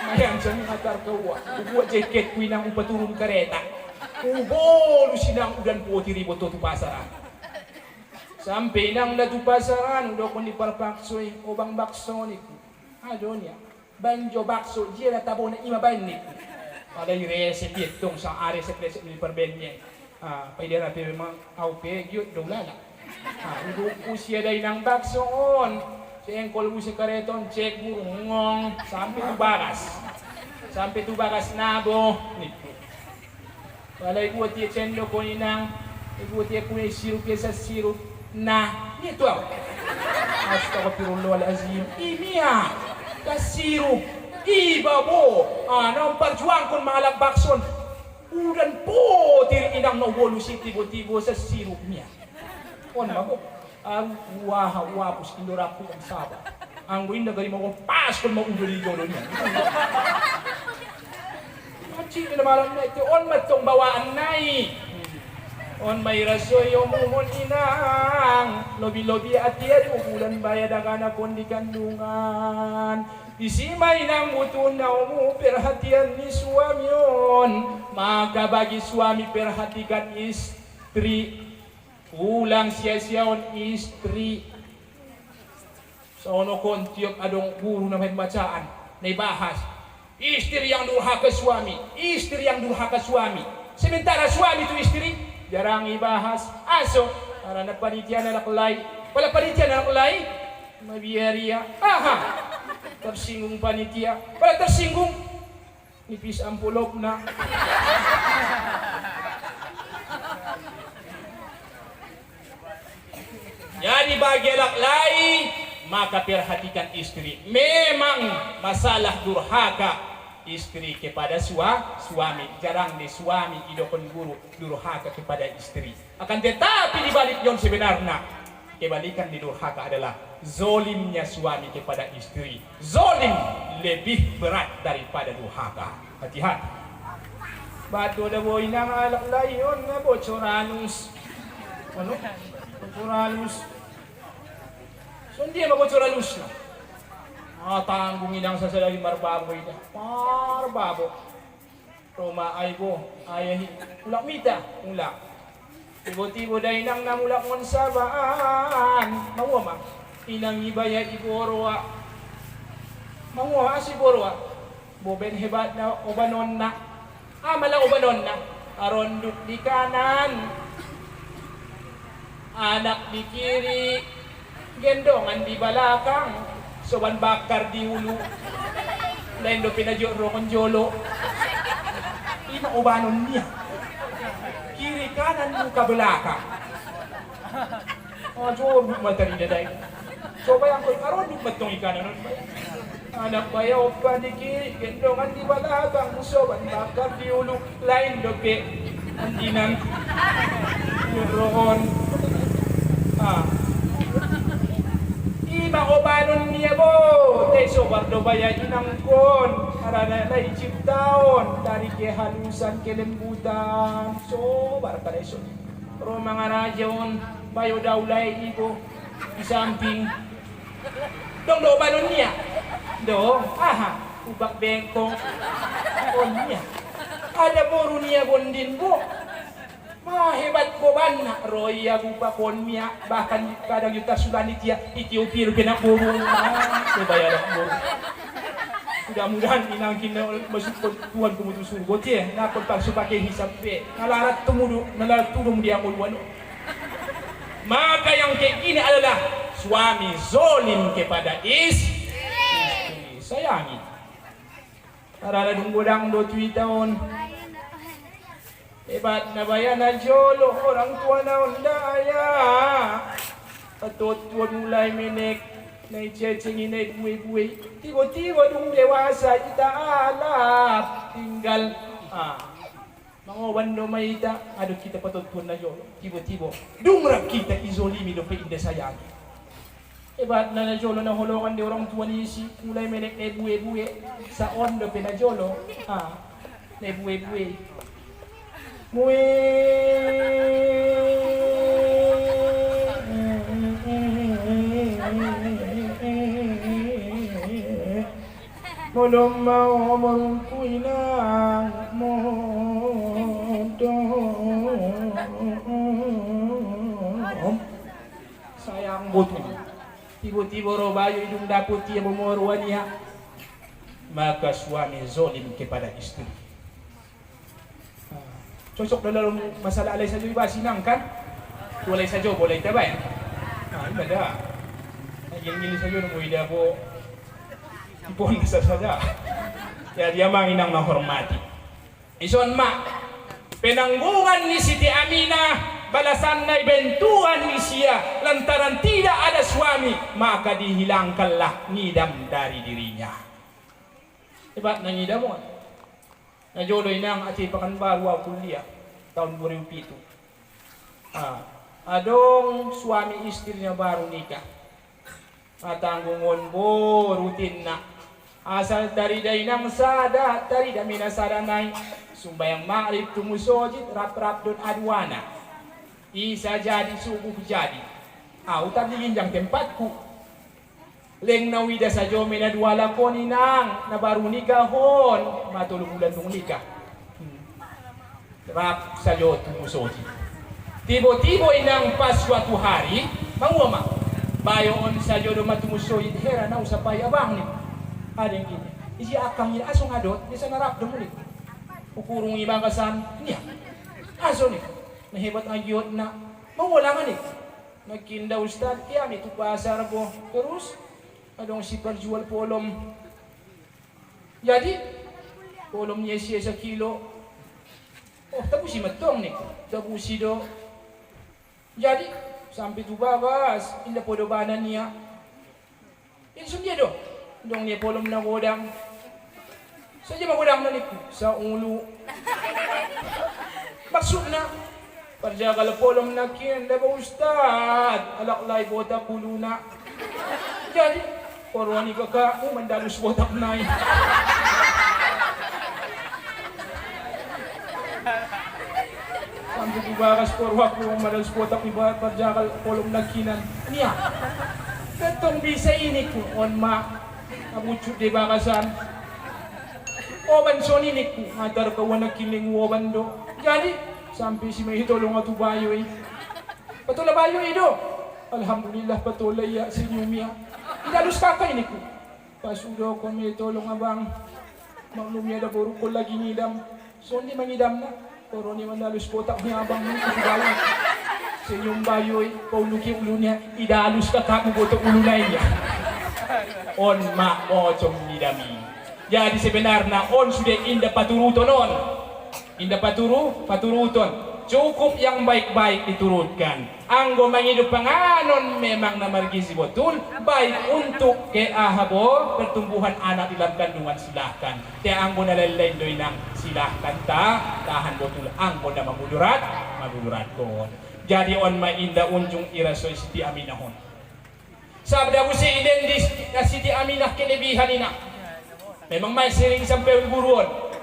mayang siya ni atar kawa ubuat jacket ko inang upaturong kareta ubolo sinang udan po tiribo to pasaran sampai nang na pasaran udah ko ni parpaksoy obang bakso niku adonya banjo bakso dia na tabo na ima ban niku ada resep itong sa are sa resep ni perbenye pwede na pero mga aupe gyud daw lala ibu usia day ng baksoon sengkol mo si kareton check mo ngong sampai tu bagas nabo nito wala ibu tiya chendo ko inang ibu tiya ko sirup sa sirup na nito astagfirullah alazim imiya kasirup ibabo nang perjuang kon mga bakson udan po tiri inang nawolo si tibo-tibo sa sirupnya. On mako ang wapos indorapos ang saba. Ang winda gari mo pas kon maudoli jolo niya. Cik na malam na ito, on matong bawaan nai. On may rasoy umuhon inang. Lobi-lobi at yan, ubulan bayad ang anak kon di kandungan. Isimay ng buto na perhatian ni suami yon. Maka bagi suami perhatikan istri. Ulang siya on istri. Sa ono kontiok adong guru na may bacaan. Naibahas. Istri yang durhaka suami, istri yang durhaka suami. Sementara suami itu istri jarang ibahas. Aso, para na panitia na laklay. Wala panitia na laklay, mabiyaria. Aha, tersinggung panitia. Wala tersinggung, nipis ampulop na. Jadi bagi laklay, maka perhatikan istri. Memang masalah durhaka istri kepada suami. Jarang di suami idokon guru durhaka kepada istri. Akan tetapi dibalik yon sebenarnya kebalikan di durhaka adalah zolimnya suami kepada istri. Zolim lebih berat daripada durhaka. Hati-hati. Batu ada boy nang alak layon na bocoranus. Ano? Bocoranus. So hindi mabocoranus na. Tanggung inang sasalagi marbabo ita. Marbabo. Roma ay bo. Ayahi. Ulak mita. Ulak. Tibo-tibo day nang namulak mon sabaan. Mawama. Inang ibaya iborwa. Mawama si borwa. Boben hebat na obanon na. Malang obanon na. Aronduk di kanan. Anak di kiri. Gendongan di balakang. Soban bakar di ulu. Lain do pinajoro kon jolo. Ina ubanon niya. Kiri kanan muka belakang. Joro matari na day. Coba yang koy karon matong ikanan. Anak bayaw pa di kiri, gendongan di balakang. Soban bakar di ulu. Lain do pe andinan. Yoroon. Ima obanon niya bo, teso bardo baya inangkon, karena na iciptaon dari kehalusan kelembutan, so barka deso. Pero mga rajon, bayo daw lay ibo, di samping, dong do obanon niya, dong, ubak bengkong, on niya, ada boru niya bondin bo. Hebat ko ban Roy agupa konmia bahkan kadang yuta sulani dia Ethiopia kena burung bayar burung. Mudah-mudahan inangkin masuk Tuhan kumutu surga tie nakon palsu pakai hisab pe nalarat tumudu nalarat tudung dia mulwan. Maka yang kayak gini adalah suami zolim kepada istri. Sayangi. Karena godang do tahun. Hebat na bayan na jolo, orang tua na undaya. Atot tuan mulai menek, na icecingin na buwi-buwi. Tibo-tibo dung dewasa ita alap. Tinggal, mangoban do may ita. Adot kita patot tuan na jolo. Tibo-tibo, dungrap kita izolimi do pa inda sayang. Hebat na jolo na holongan de orang tua ni isi. Mulai menek na buwi-buwi. Sa on do pa na jolo, na buwi-buwi. Mui belum mau mengkuinang modom sayang butuh tiba-tiba robayu hidung dapur dia memoruannya maka suami zolim kepada istri. Cocok dalam masalah alay saja iba sinang kan? Walay saja boleh tabay. Iba dah. Gini saja nunggu ida po. Ipon saja. Ya dia mang inang menghormati. Ison mak penanggungan ni Siti Aminah balasan na ibentuan ni siya lantaran tidak ada suami maka dihilangkanlah ngidam dari dirinya. Iba nangidam mo. Najodoy nang ati Pekanbaru kuliah tahun 2007. Adong suami istrinya baru nikah. Tanggungon bo rutin na Asal dari dainang sada, dari damina sada naik. Sumbayang ma'rib tumusojit, rap-rap don adwana. Isa jadi, subuh jadi. Utar diginjang tempatku. Leng nawida sa jome na duwala ko ninang, na baru nikahon. Matulog bulan nung nikah. Rap sayo tumusojit. Tibo-tibo inang pas suatu hari, manguama. Bayon sa jodo matumusoy hera na usapay abang ni. Adeng gini. Isi akang ina aso ngadot, bisa narap demo ni. Ukurung ibang kasan niya. Aso ni. Nahebat ang giyot na mawala nga ni. Nagkinda ustad kaya ni pasar po. Terus adong si perjual polom. Jadi polom niya siya sa kilo. Oh, tapos si matong ni. Tapos si do. Jadi sampai tu babas, indah podo banan niya. Ini dia do. Dong niya polom na godang. Saja magodang na niku sa ulo. Maksud na parja kala polom na kin, daba ustad. Alaklay botak ulo na. Jadi porwani kaka, mandalus botak na. Sampai dibakas porwak ko madalas botak iba parjakal polong nagkinan niya. Katong bisa ini ko on ma abucut di bakasan. Oban son ini ko ngadar ka wana kiling woban do. Jadi sampai si may hitolong atu bayo eh. Patula bayo do. Alhamdulillah patula ya si Nyumia. Idalus kakay ini ko. Pasudo ko may tolong abang. Maglumya da buru ko lagi nidam. So hindi mangidam na. Pero ni mandalus botak niya abang mo kagawa. Sa inyong bayoy, pauluki ulo niya, idalus ka mo botak ulo na niya. On ma ochong nidami. Jadi sebenarnya on sudah indah paturuton on. Indah paturuton. Cukup yang baik-baik diturutkan. Anggo menghidup panganon memang namargizi betul. Baik untuk ke ahabo pertumbuhan anak di dalam kandungan silahkan. Te anggo nalalay doinang silahkan tahan betul. Anggo na mamudurat kon. Jadi on mainda unjung irasoy Siti Aminah hon. Sabda busi identis na Siti Aminah kelebihan ina. Memang may sering sampai buruan.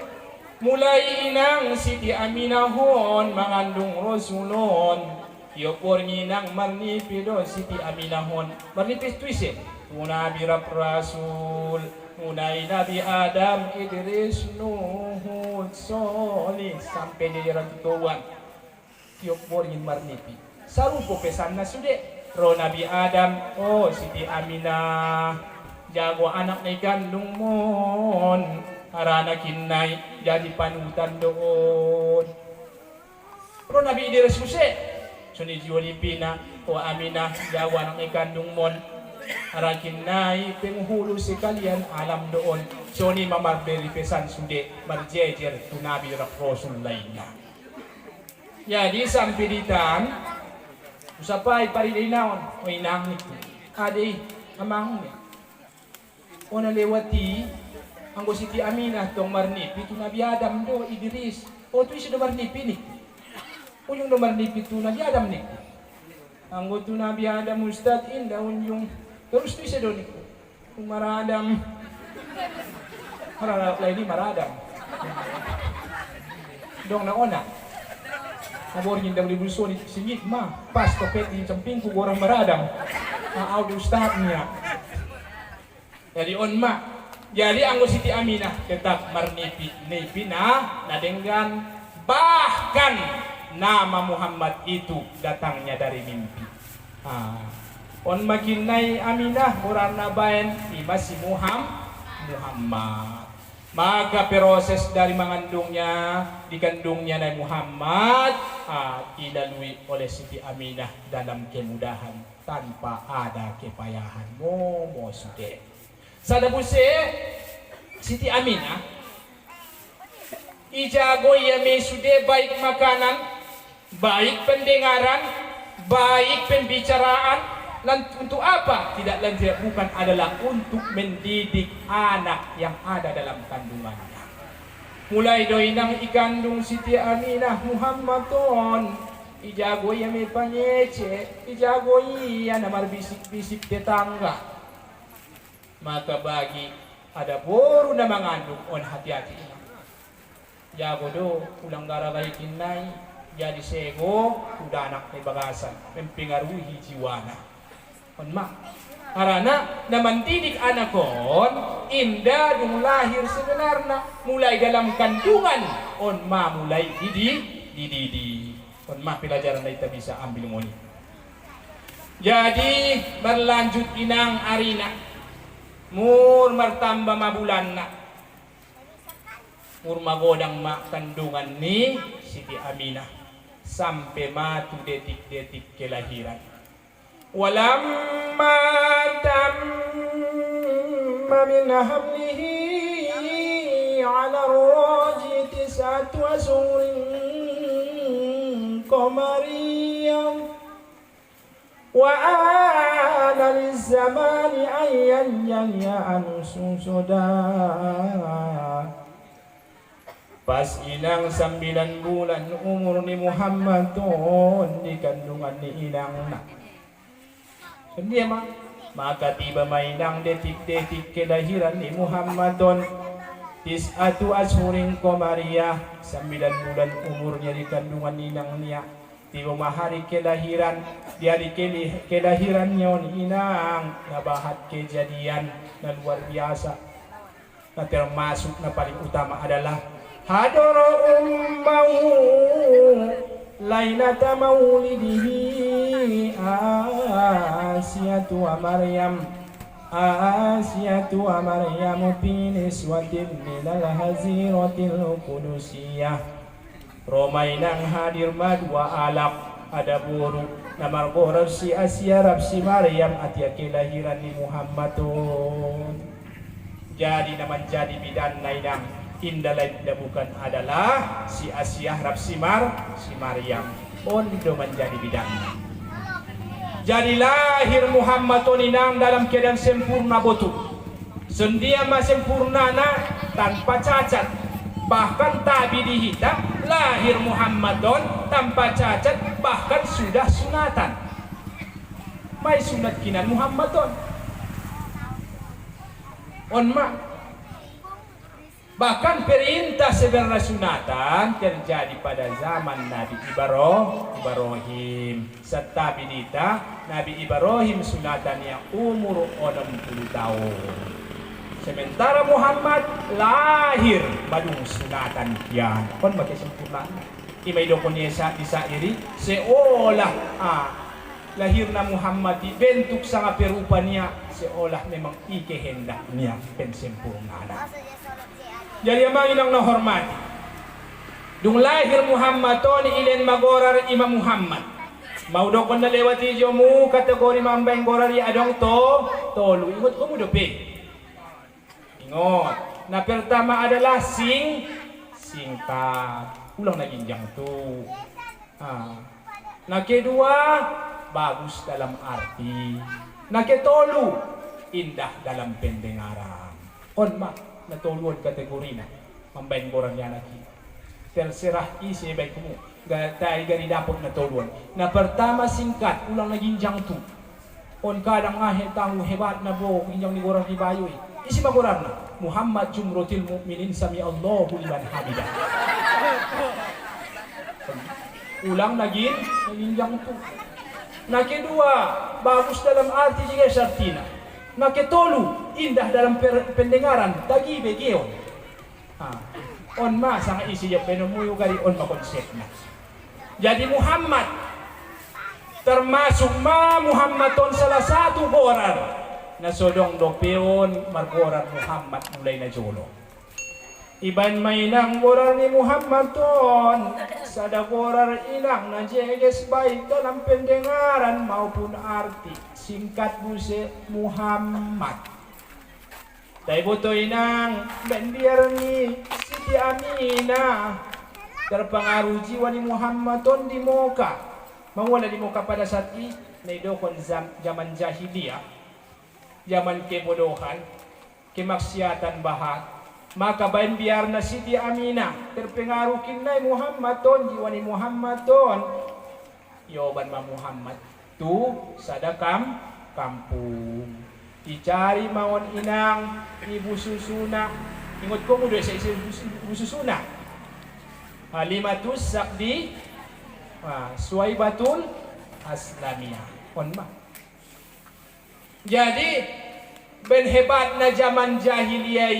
Mulai inang Siti Aminah hon mengandung Rasulun. Yopor nginang marnipido Siti Aminah hon. Marnipis tuise. Nabi Rasul, Nabi Adam, Idris, Nuh, Solih sampai di ratutuan. Yopor ngin marnipi. Sarupo pesan na sude. Ro Nabi Adam, oh Siti Aminah, jago anak na ikandung mon. Harana kinay jadi panutan doon. Pero Nabi Idris Muse, suni Jualipina o Aminah jawa ng ikandung mon. Harakin nay penghulu si kalian alam doon. Suni mamarberi pesan sude marjejer tu Nabi Rasul lainnya. Jadi sampiritan usapay parilinaon o inang nito. Adi amang niya. O nalewati anggo Siti Aminah tong marnipi tu Nabi Adam do Idris. O tu isi do marnipi ni. O yung do marnipi tu Nabi Adam ni. Anggo tu Nabi Adam Ustad inda yung terus tu isi do ni. Kung maradam. Harap lagi maradam. Dong na ona. Naborin daw libulso ni singit ma. Pas topet ni camping ku orang maradam. Aaw do Ustad niya. Jadi on ma. Jadi anggo Siti Aminah tetap marnipi na nadenggan bahkan nama Muhammad itu datangnya dari mimpi. On makinai Aminah murana baen masih Muhammad. Maka proses dari mengandungnya dikandungnya Nabi Muhammad dilalui oleh Siti Aminah dalam kemudahan tanpa ada kepayahan. Mo sude. Sadabuse Siti Aminah ijago yame sude baik makanan, baik pendengaran, baik pembicaraan. Untuk apa? Tidak lain bukan adalah untuk mendidik anak yang ada dalam kandungannya. Mulai doinang ikandung Siti Aminah Muhammadon ijago yame panyece, ijago iya namar bisik-bisik tetangga. Maka bagi ada boru na mangandung on hati-hati inang. Jago do ulang garagay kinay jadi sego udah anak ni bagasan mempengaruhi jiwana. On ma karena naman didik anak kon indah dung lahir sebenarnya mulai dalam kandungan on ma mulai didi on ma pelajaran kita bisa ambil ngoni. Jadi berlanjut inang arina mur martamba mabulan na mur magodang ma kandungan ni Siti Aminah sampai matu detik-detik kelahiran. Walamma tamma min hamlihi ala raji tis'atu asurin qamariyam wa ana lizzamani ayyan ya susuda. Pas inang 9 bulan umur ni Muhammad ton di kandungan ni inang na. Dia maka tiba mainang detik-detik kelahiran ni Muhammad ton tis'atu ashurin qamariyah 9 bulan umurnya di kandungan inang niya. Tiba hari kelahiran di hari kelahirannya inang nabahat kejadian na luar biasa. Nah termasuk na paling utama adalah hadara ummahu lailata maulidihi Asiyatu wa Maryam fi niswatin minal haziratil qudusiyah. Romainang hadir madwa alaq ada buruk namar gorar si Asia rab si Maryam atia kelahiran ni Muhammadun. Jadi naman jadi bidan nainang indah lain bukan adalah si Asia rab si Maryam ondo menjadi bidan. Jadi lahir Muhammadun inang dalam keadaan sempurna betul. Sendia ma sempurna na tanpa cacat. Bahkan tabi dihita lahir Muhammadun tanpa cacat bahkan sudah sunatan. Mai sunat kinan Muhammadun. On ma. Bahkan perintah sebenarnya sunatan terjadi pada zaman Nabi Ibrahim. Setabi dita Nabi Ibrahim sunatannya umur 60 tahun. Sementara Muhammad lahir badung sunatan kian kon bagi sempurna imay do kon yesa isairi seolah lahirna Muhammad dibentuk sangat perupa niya seolah memang ikehendak niya pensempurna. Jadi amang inang nahormati dung lahir Muhammad to ni ilen magorar Imam Muhammad mau do kon nalewati jomu kategori mambeng gorari adong tolu ingot ko mo do pe. Ingat, nah pertama adalah singkat, ulang lagi yang tu. Nah kedua bagus dalam arti. Nah ketolu indah dalam pendengaran. On mak natoluan kategori na mambain borang yan lagi. Terserah isi baik kamu. Tayo gani dapat natoluan. Nah pertama singkat, ulang lagi yang tu. On kadang tahu hebat na bo injang ni borang dibayoy. Isi magoran na Muhammad jumrotil mu'minin sami Allahu liman hamidah. Ulang lagi yang tu. Nah kedua bagus dalam arti juga sartina. Nah ketolu indah dalam pendengaran tagi begion. On ma sang isi ya penomuyo gari on ma konsepnya. Jadi Muhammad termasuk Muhammadun salah satu gorar na sodong dopeon margorar Muhammad mulai na jolo. Iban mainang gorar ni Muhammad ton sada gorar ilang na jeges baik dalam pendengaran maupun arti singkat buse Muhammad. Tay boto inang ben biar ni Siti Aminah terpengaruh jiwa ni Muhammad ton di Moka. Mawala di Moka pada saat ini naidokon zaman jahiliyah. Zaman kebodohan, kemaksiatan bahat, maka bain biar na Siti Aminah terpengaruh kinai Muhammadun jiwa ni Muhammadun. Yoban ma Muhammad tu sadakam kampung. Dicari mawon inang ibu susuna. Ingat ko mo doon sa ibu susuna. Halimatus Sakdi Suwaibatul Aslamiyah. Onma. Jadi ben hebat na zaman jahiliyah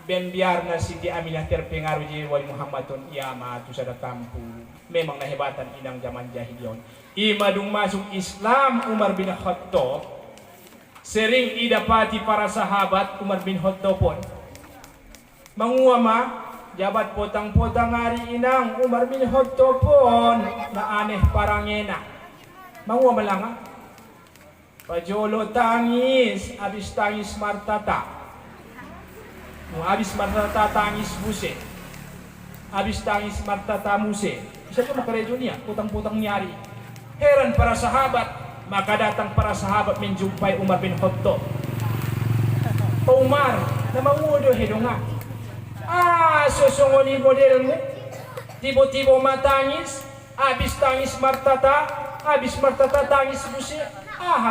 ben biar na Siti Aminah terpengaruh di wali Muhammadun iyama tu sada kampu. Memang nahebatan inang zaman jahiliyah. Imadung masuk Islam Umar bin Khattab sering idapati para sahabat Umar bin Khattab pun menguama jabat potang-potang hari inang Umar bin Khattab pun na aneh parangena menguama lang pajolo tangis abis tangis martata abis martata tangis buse abis tangis martata muse bisa ko makarejo niya potang-potang nyari. Heran para sahabat, maka datang para sahabat menjumpai Umar bin Khattab. Umar, namangudo hedonga. Susungoni modelmu. Tibo-tibo matangis, habis tangis martata, habis martata tangis busi.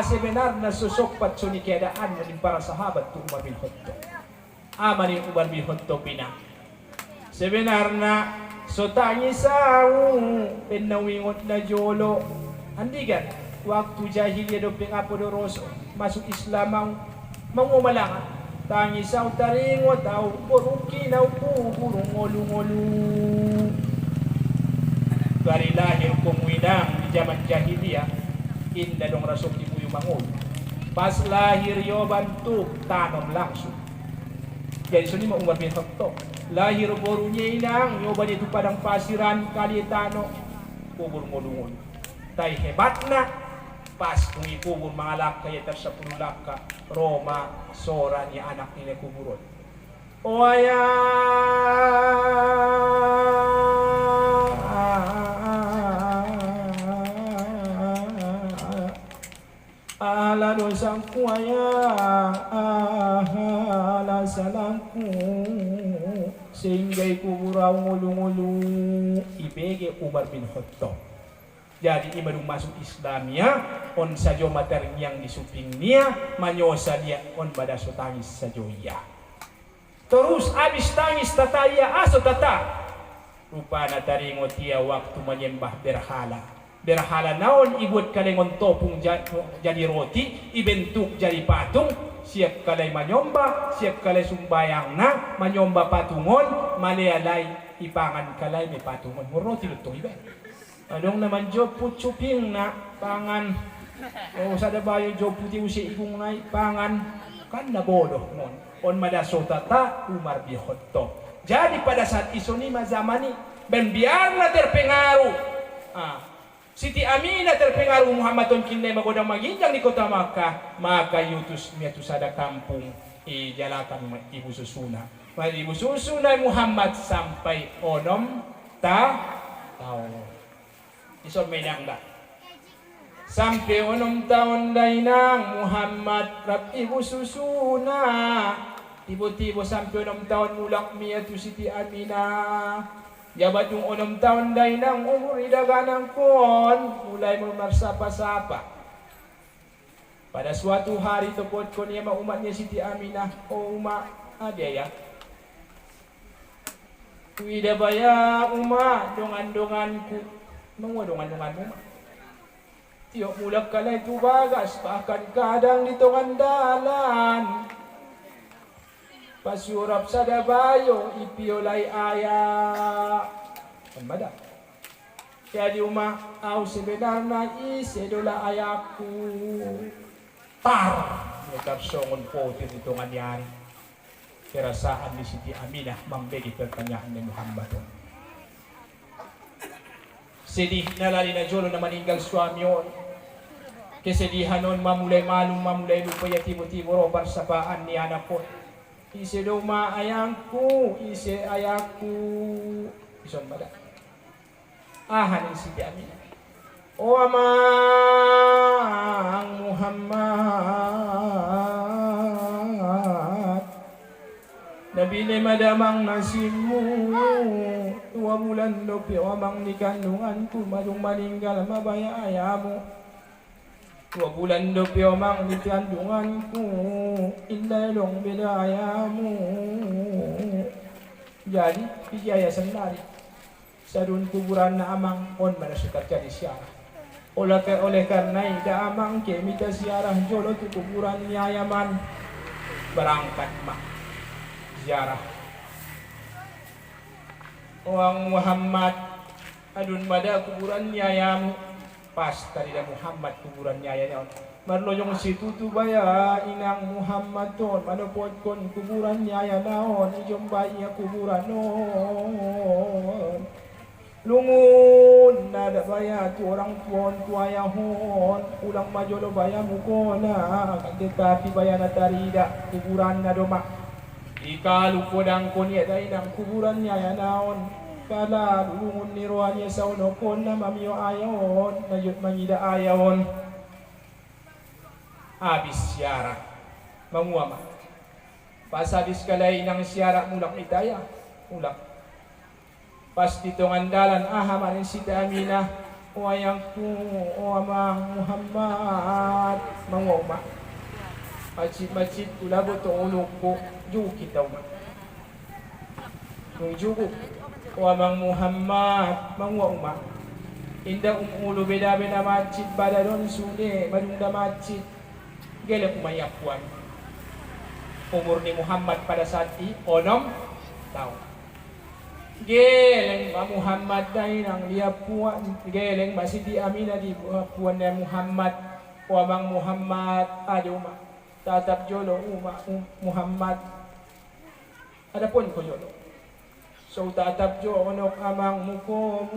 Sebenarnya susok patsuni keadaan ng para sahabat tu Umar bin Khattab. Maning Umar bin Khattab pinang. Sebenarnya so tangis penawingot na jolo. Andi kan, waktu jahiliyah do pengapo do roso, masuk Islam ang mangumalang, tangis au taringot au buruki na burung ngolu-ngolu. Dari lahir kong winang di zaman jahiliyah, inda dong rasul di buyu mangul. Pas lahir yo bantu tanam langsung. Jadi sini mau Umar bin Khattab. Lahir borunya inang, nyoba itu padang pasiran kali tano, kubur ngolu-ngolu. Tay hebatna pas kung ikubur mga laka yatar sa puno laka Roma sora ni anak nila kuburon o aya ala dosangku aya ala salangku sehingga ikuburaw ngulu-ngulu ibege Umar bin Khattab. Jadi imadung masuk Islamnya on sajo materi yang disupingnya manyosa dia on pada so tangis sajo ya. Terus abis tangis tataya aso tata. Rupana taringot dia waktu menyembah berhala. Berhala naon ibut kalengon topung jadi roti, ibentuk jadi patung, siap kalay manyomba, siap kalay sumbayang na, manyomba patungon, malealay ipangan kalay may patungon. Roti luto iba. Adong naman job putsuping na pangan o sada bayo job puti usi ikong na pangan kan nabodoh mon on madasota ta Umar bin Khattab. Jadi pada saat iso ni mazamani ben biar na terpengaruh Siti Aminah terpengaruh Muhammadun kinay magodang maginjang di kota Makkah maka yutus niya tu sada kampung ijalakan ibu susuna. Ibu susuna Muhammad sampai onom tahun. Ison may nangda. Sampai 6 tahun dainang Muhammad rap ibu susuna. Tibo-tibo sampai 6 tahun mulak miya tu Siti Aminah. Jabat yung 6 tahun dainang umur idaganang kon. Mulai memersapa-sapa. Pada suatu hari tepot ko niya maumat niya Siti Aminah. O uma, ada ya. Wida baya uma dongan-donganku. Mengwadungan-dungan mo. Tiyok mulak kalay tubagas, bahkan kadang dito kandalan. Pasyurap sa dabayo, ipiolay aya. Pambada. Kaya di umaaw sebenar na isedola ayaku. Tar! May karsongon po dito nganyari. Kerasaan ni Siti Aminah mambegi pertanyaan ni Muhammad. Sedih nalali na jolo na maninggal suami on. Kesedihan on mamulay malum mamulay lupaya tibo-tibo robar sapaan ni anak ko. Ise doma ayangku, ise ayahku. Ison bada. Ahan si Aminah. O amang Muhammad. Nabili madamang nasimu. 2 bulan lopi o amang ni kandunganku madung maninggal mabaya ayamu. 2 bulan do piomang di kandunganku, indalong bidayamu. Jadi bijaya sendiri. Sadun kuburan na amang on manasukat jadi siarah. Oleh karena ida amang ke mita siarah jolo tu kuburan nyayaman berangkat mak ziarah. Orang Muhammad adun mada kuburan nyayamu pas tadi dah Muhammad kuburan nyayanya. Marlo yung situ tu baya inang Muhammad ton manopod kon kuburan nyaya naon ijom baya kuburan non. Lungun nada baya tu orang tuon tuayahon ulang majolo baya mukona tetapi baya na tarida kuburan na doma ikalu kodang konya dai nang kuburan nyaya naon kala lungun niruanya saunokon na mamio ayon najut mangida ayon habis siara manguama pas habis kalay nang siara mulak itaya mulak pas dito ngandalan manin Siti Aminah wayangku amang Muhammad mangoma macit ulabo to ulok ko jugo kita uma nung jugo amang Muhammad mangoma inda ulo bedabe na macit badalon sude madunda macit gele umayapuan umur ni Muhammad pada saat i 6 tahun. Geleng ma Muhammad dai nang dia puan geleng ma Siti Aminah di puan na Muhammad wamang Muhammad aduma tatap jolo Muhammad ada pun ko jolo so tatap jolo onok amang muko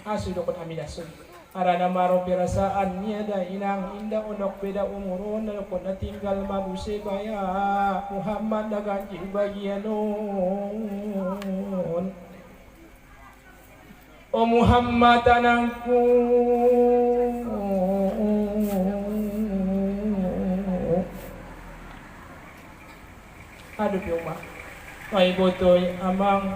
asu dokon Aminah sun arana maro pirasaan niya dai nang inda onok beda umuron na kon tinggal mabuse baya Muhammad daganji bagian O Muhammad anangku aduh yuma may botoy amang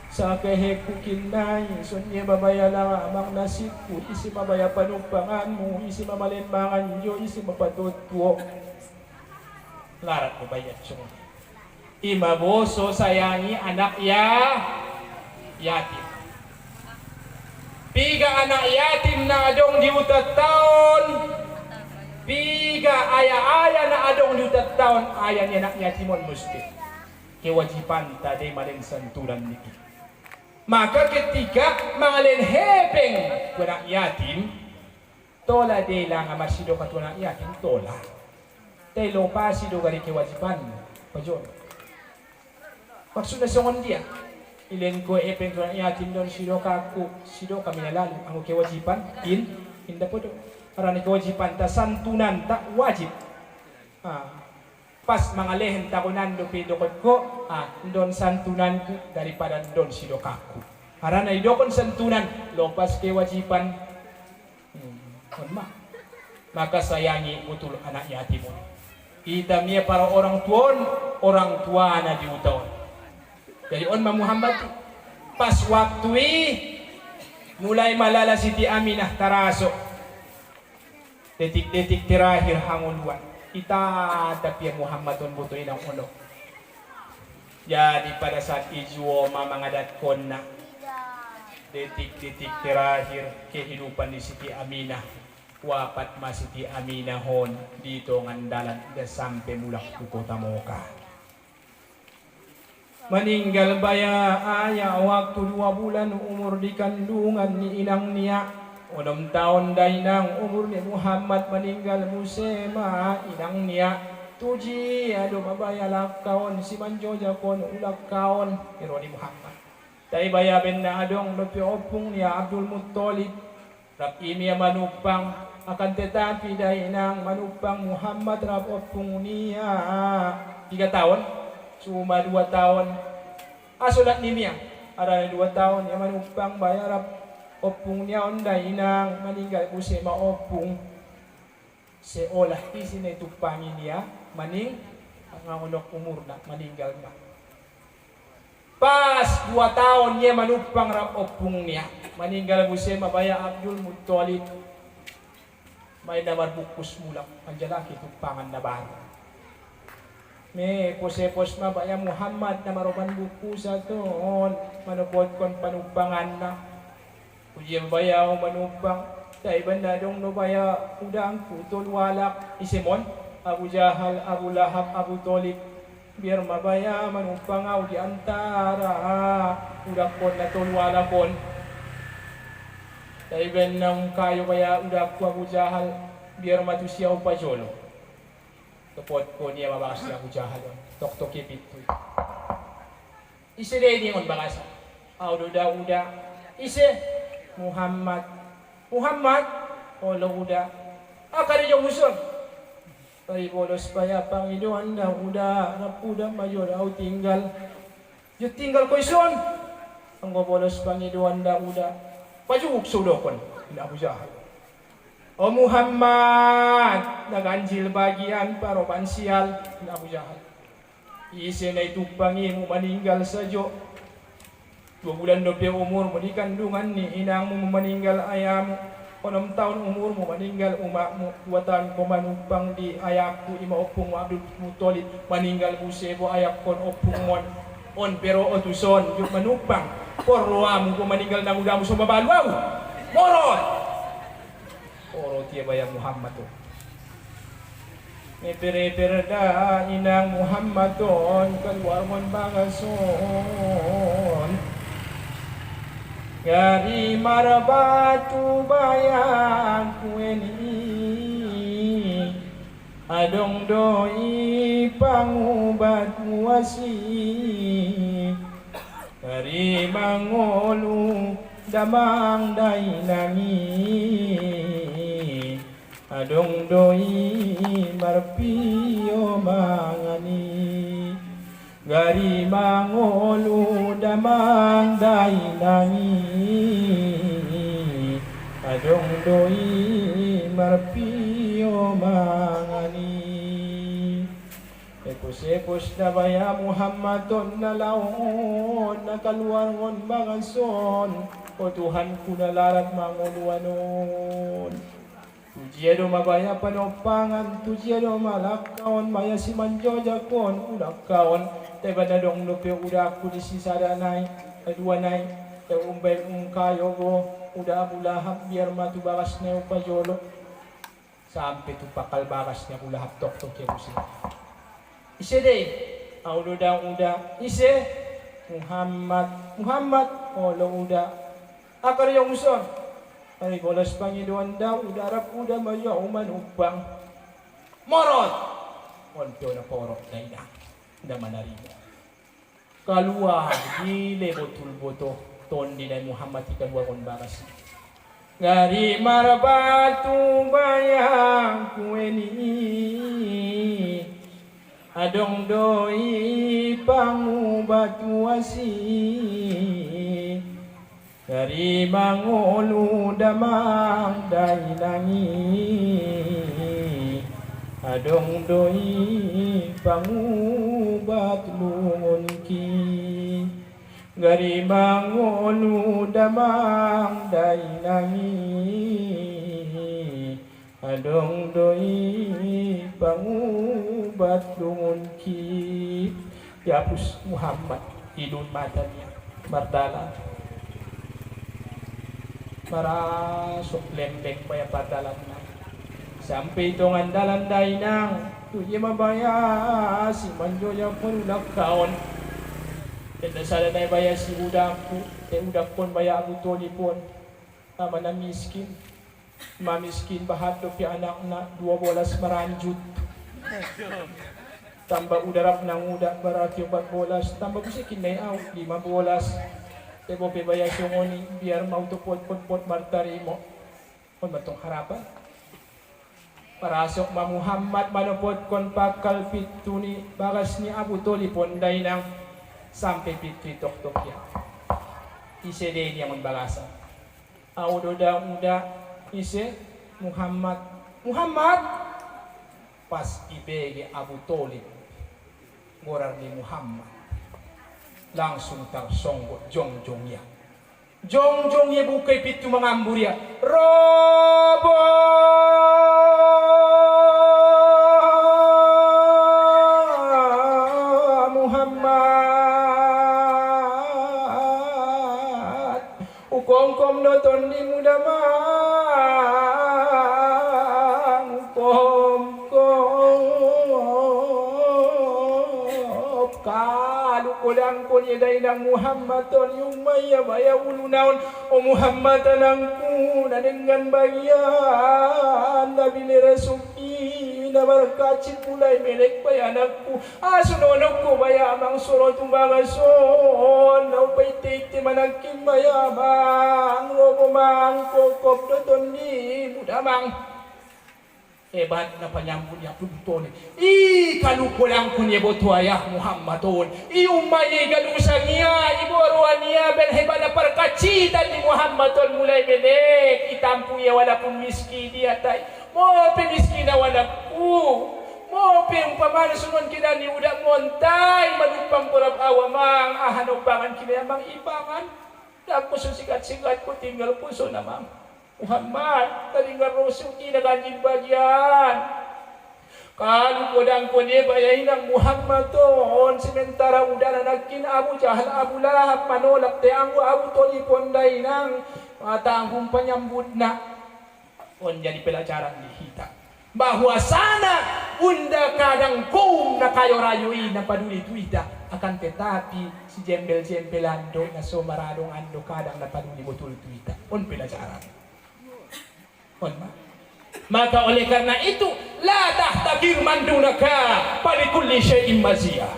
sa keheku kinay sunye babaya lang amang nasibku isi mabaya panumpangan mo isi mamalimbangan yo isi mapatutuo larat mo bayat siya imaboso sayangi anak yatim piga anak yatim na adong di utat taon piga aya na adong di utat taon aya ni anak yatimon musti kewajiban tadi malin santulan niki maka ketika malin hepeng anak yatim tola de lang amasido kat anak yatim tola telo pasido gari kewajiban pajon maksudnya songon dia ilen ko epeng ko yatim don sido kaku sido kami lalu ang kewajiban inda podo arani kewajiban ta santunan tak wajib pas mga lehen takunan do pidokot ko don santunan ko daripada don sido kaku arana idokon santunan lopas kewajiban maka sayangi betul anak yatim kita mia para orang tua na di utaon jadi on Muhammad pas waktu mulai malala Siti Aminah taraso detik-detik terakhir hanguluan kita tapi Muhammad on butuin ang ulo jadi pada saat ijuo mamangadat konna detik-detik terakhir kehidupan di Siti Aminah wapat ma Siti Aminah hon dito ngandalan sampai mulak ke kota Moka meninggal baya aya waktu 2 bulan umur di kandungan ni inang niya 6 tahun dainang umur ni Muhammad meninggal musema inang niya tuji ado mabaya lakaon si manjo jakon ulak kaon pero ni Muhammad tay baya ben na adong lopi opung niya Abdul Muttalib rap imia manupang akan tetapi dainang manupang Muhammad rap opung niya 3 tahun cuma 2 tahun asulat ni Mia ada 2 tahun yang manupang bayar opung niya onday inang meninggal ko si maopung seolah isi na itupangin niya maning ang unok umur na meninggal na pas 2 tahun niya manupang rap opung niya meninggal ko si mabaya Abdul Muttalib may namar bukus mulak anjalaki tupangan na bago. Me posepos mabaya Muhammad na maroban buku sa ton manupod kon panupangan na. Uji bayaw manupang dahil banda dong no baya udang putol walak isimon Abu Jahal, Abu Lahab, Abu Tolib biar mabaya manupangaw di antara udak kon na tolwala kon. Dahil nang kayo kaya udak ko Abu Jahal biar matu siya pa jolo. Tupot ko niya mabakas niya Abu Jahal. Tok-tok ipit ko. Ise din yung bakas. Uda. Ise Muhammad. Muhammad. Olo uda. Kari yung muson. Kari bolos paya Panginoon na uda. Napuda mayor au tinggal. Yung tinggal ko ison. Ang bolos Panginoon na uda. Pajuguk sulokon na Abu Jahal. O Muhammad, naganjil bagian para pansial na Abu Jahal. Isi na itupangi mo maninggal sa Jo. 2 bulan na umur mo di kandungan ni inang mo maninggal ayam. 6 tahun umur mo maninggal umak mo. 2 tahun ko manupang di ayakku imaopong mo Abdul Muttalib maninggal busebo ayakon opong mon. On pero otuson yung manupang. Porloamu ko maninggal na muda mo sa mabaluaw. Morot! Oro tiya bayang Muhammad to. Pere-pere da inang Muhammad ton keluar mon bagason. Gari marabatu bayang kueni. Adong doi pangubat muasi. Dari mangolu damang dainangi adong doi marpio mangani gari mangolu damang dainangi adong doi marpio mangani. Epos-epos na baya Muhammadon na laon na kaluangon mga son o Tuhan ko na larat manguluanon. Tujiado mabaya panopangan, tujiado malakaon, maya si manjojakon, udakaon, teba na dong lupi udaku di sisadanay, aduanay, te umbay kayo go, uda Abu Lahab biar matu bakas na yung pajolo. Sampai tu pakal bakas niya Abu Lahab tok-tok ya muslim. Ise day, uda, ise Muhammad, olo uda. Akar yung muson, ay bolas Panginoon daw, udarap uda mayo umanupang. Morot! Onpyo na porok na ina, na manarina. Kalua, gile botul-boto, ton dinay Muhammad ikalwa kon bakas. Ngari marabatu bayang kueni. Adong doi pangubat wasi dari mangolu damang dainangi adong doi pangubat lungunki dari mangolu damang dainangi adong doi pangubat lungun ki dihapus Muhammad hidung matanya bardala marasok lembek paya pardalan na sampai itungan dalam dainang tuya mabaya si manjoya pun udak kaon kaya sada na baya si udakku udak pun baya Abu Tolib pun nama na miskin mamiskin bahat do pi anak na 12 maranjut tambah udarap ng udak berarti 14 tambah busikin na yaw 15 tebo pe bayas yung oni biar mau to pot martari mo kon matong harapan parasok ma Muhammad manupod kon pakal pituni bagas ni Abu Tolib ponday nang sampai pitu tok ya ise de niya magbagasa uda ise Muhammad pas ibege Abu Tolib ngorar ni Muhammad langsung tarsonggot jongjong ya bukay pitu mangambur ya robot Ukongkom no tondi muda mang ukongkom kalu kulang ko niya day ng Muhammad ton yung maya baya ulunaon o Muhammad anangku nanengan bayan nabi ni Rasuki na barkacit pulay melek pa anakku sunonok ko bayamang surot umbagason upay tikti manangkin bayamang robomang kokop doon ni mudamang hebat na panyambut ya putone kalukulang kunya botuaya Muhammadon umay galusang niya iboruan niya ben hebat na perkacitan ni Muhammadon mulai benek itampu ya wala pun miskin dia tay mo pemiskin na wala ku mo umpamana sunon kita ni udak montay manupang purap awamang ahanobangan kita mang ibangan tapos sikat-sikat ko tinggal puso na mang Muhammad, talinggar rosuki na kanjing bagian. Kalau kodang kode bayain ng Muhammad ton, sementara udah nanakin Abu Jahal, Abu Lahab, manolak te anggo Abu Toli ponday ng matanggung penyambut na. On jadi pelajaran dihita. Bahwa sana unda kadang kum na kayo rayuin na paduli tuita akan tetapi si jembel-jembelando na somaradong ando kadang na paduli betul tuita. On pelajaran. Maka oleh karena itu la tahtakir mandunaka palikulli syai'in maziyah.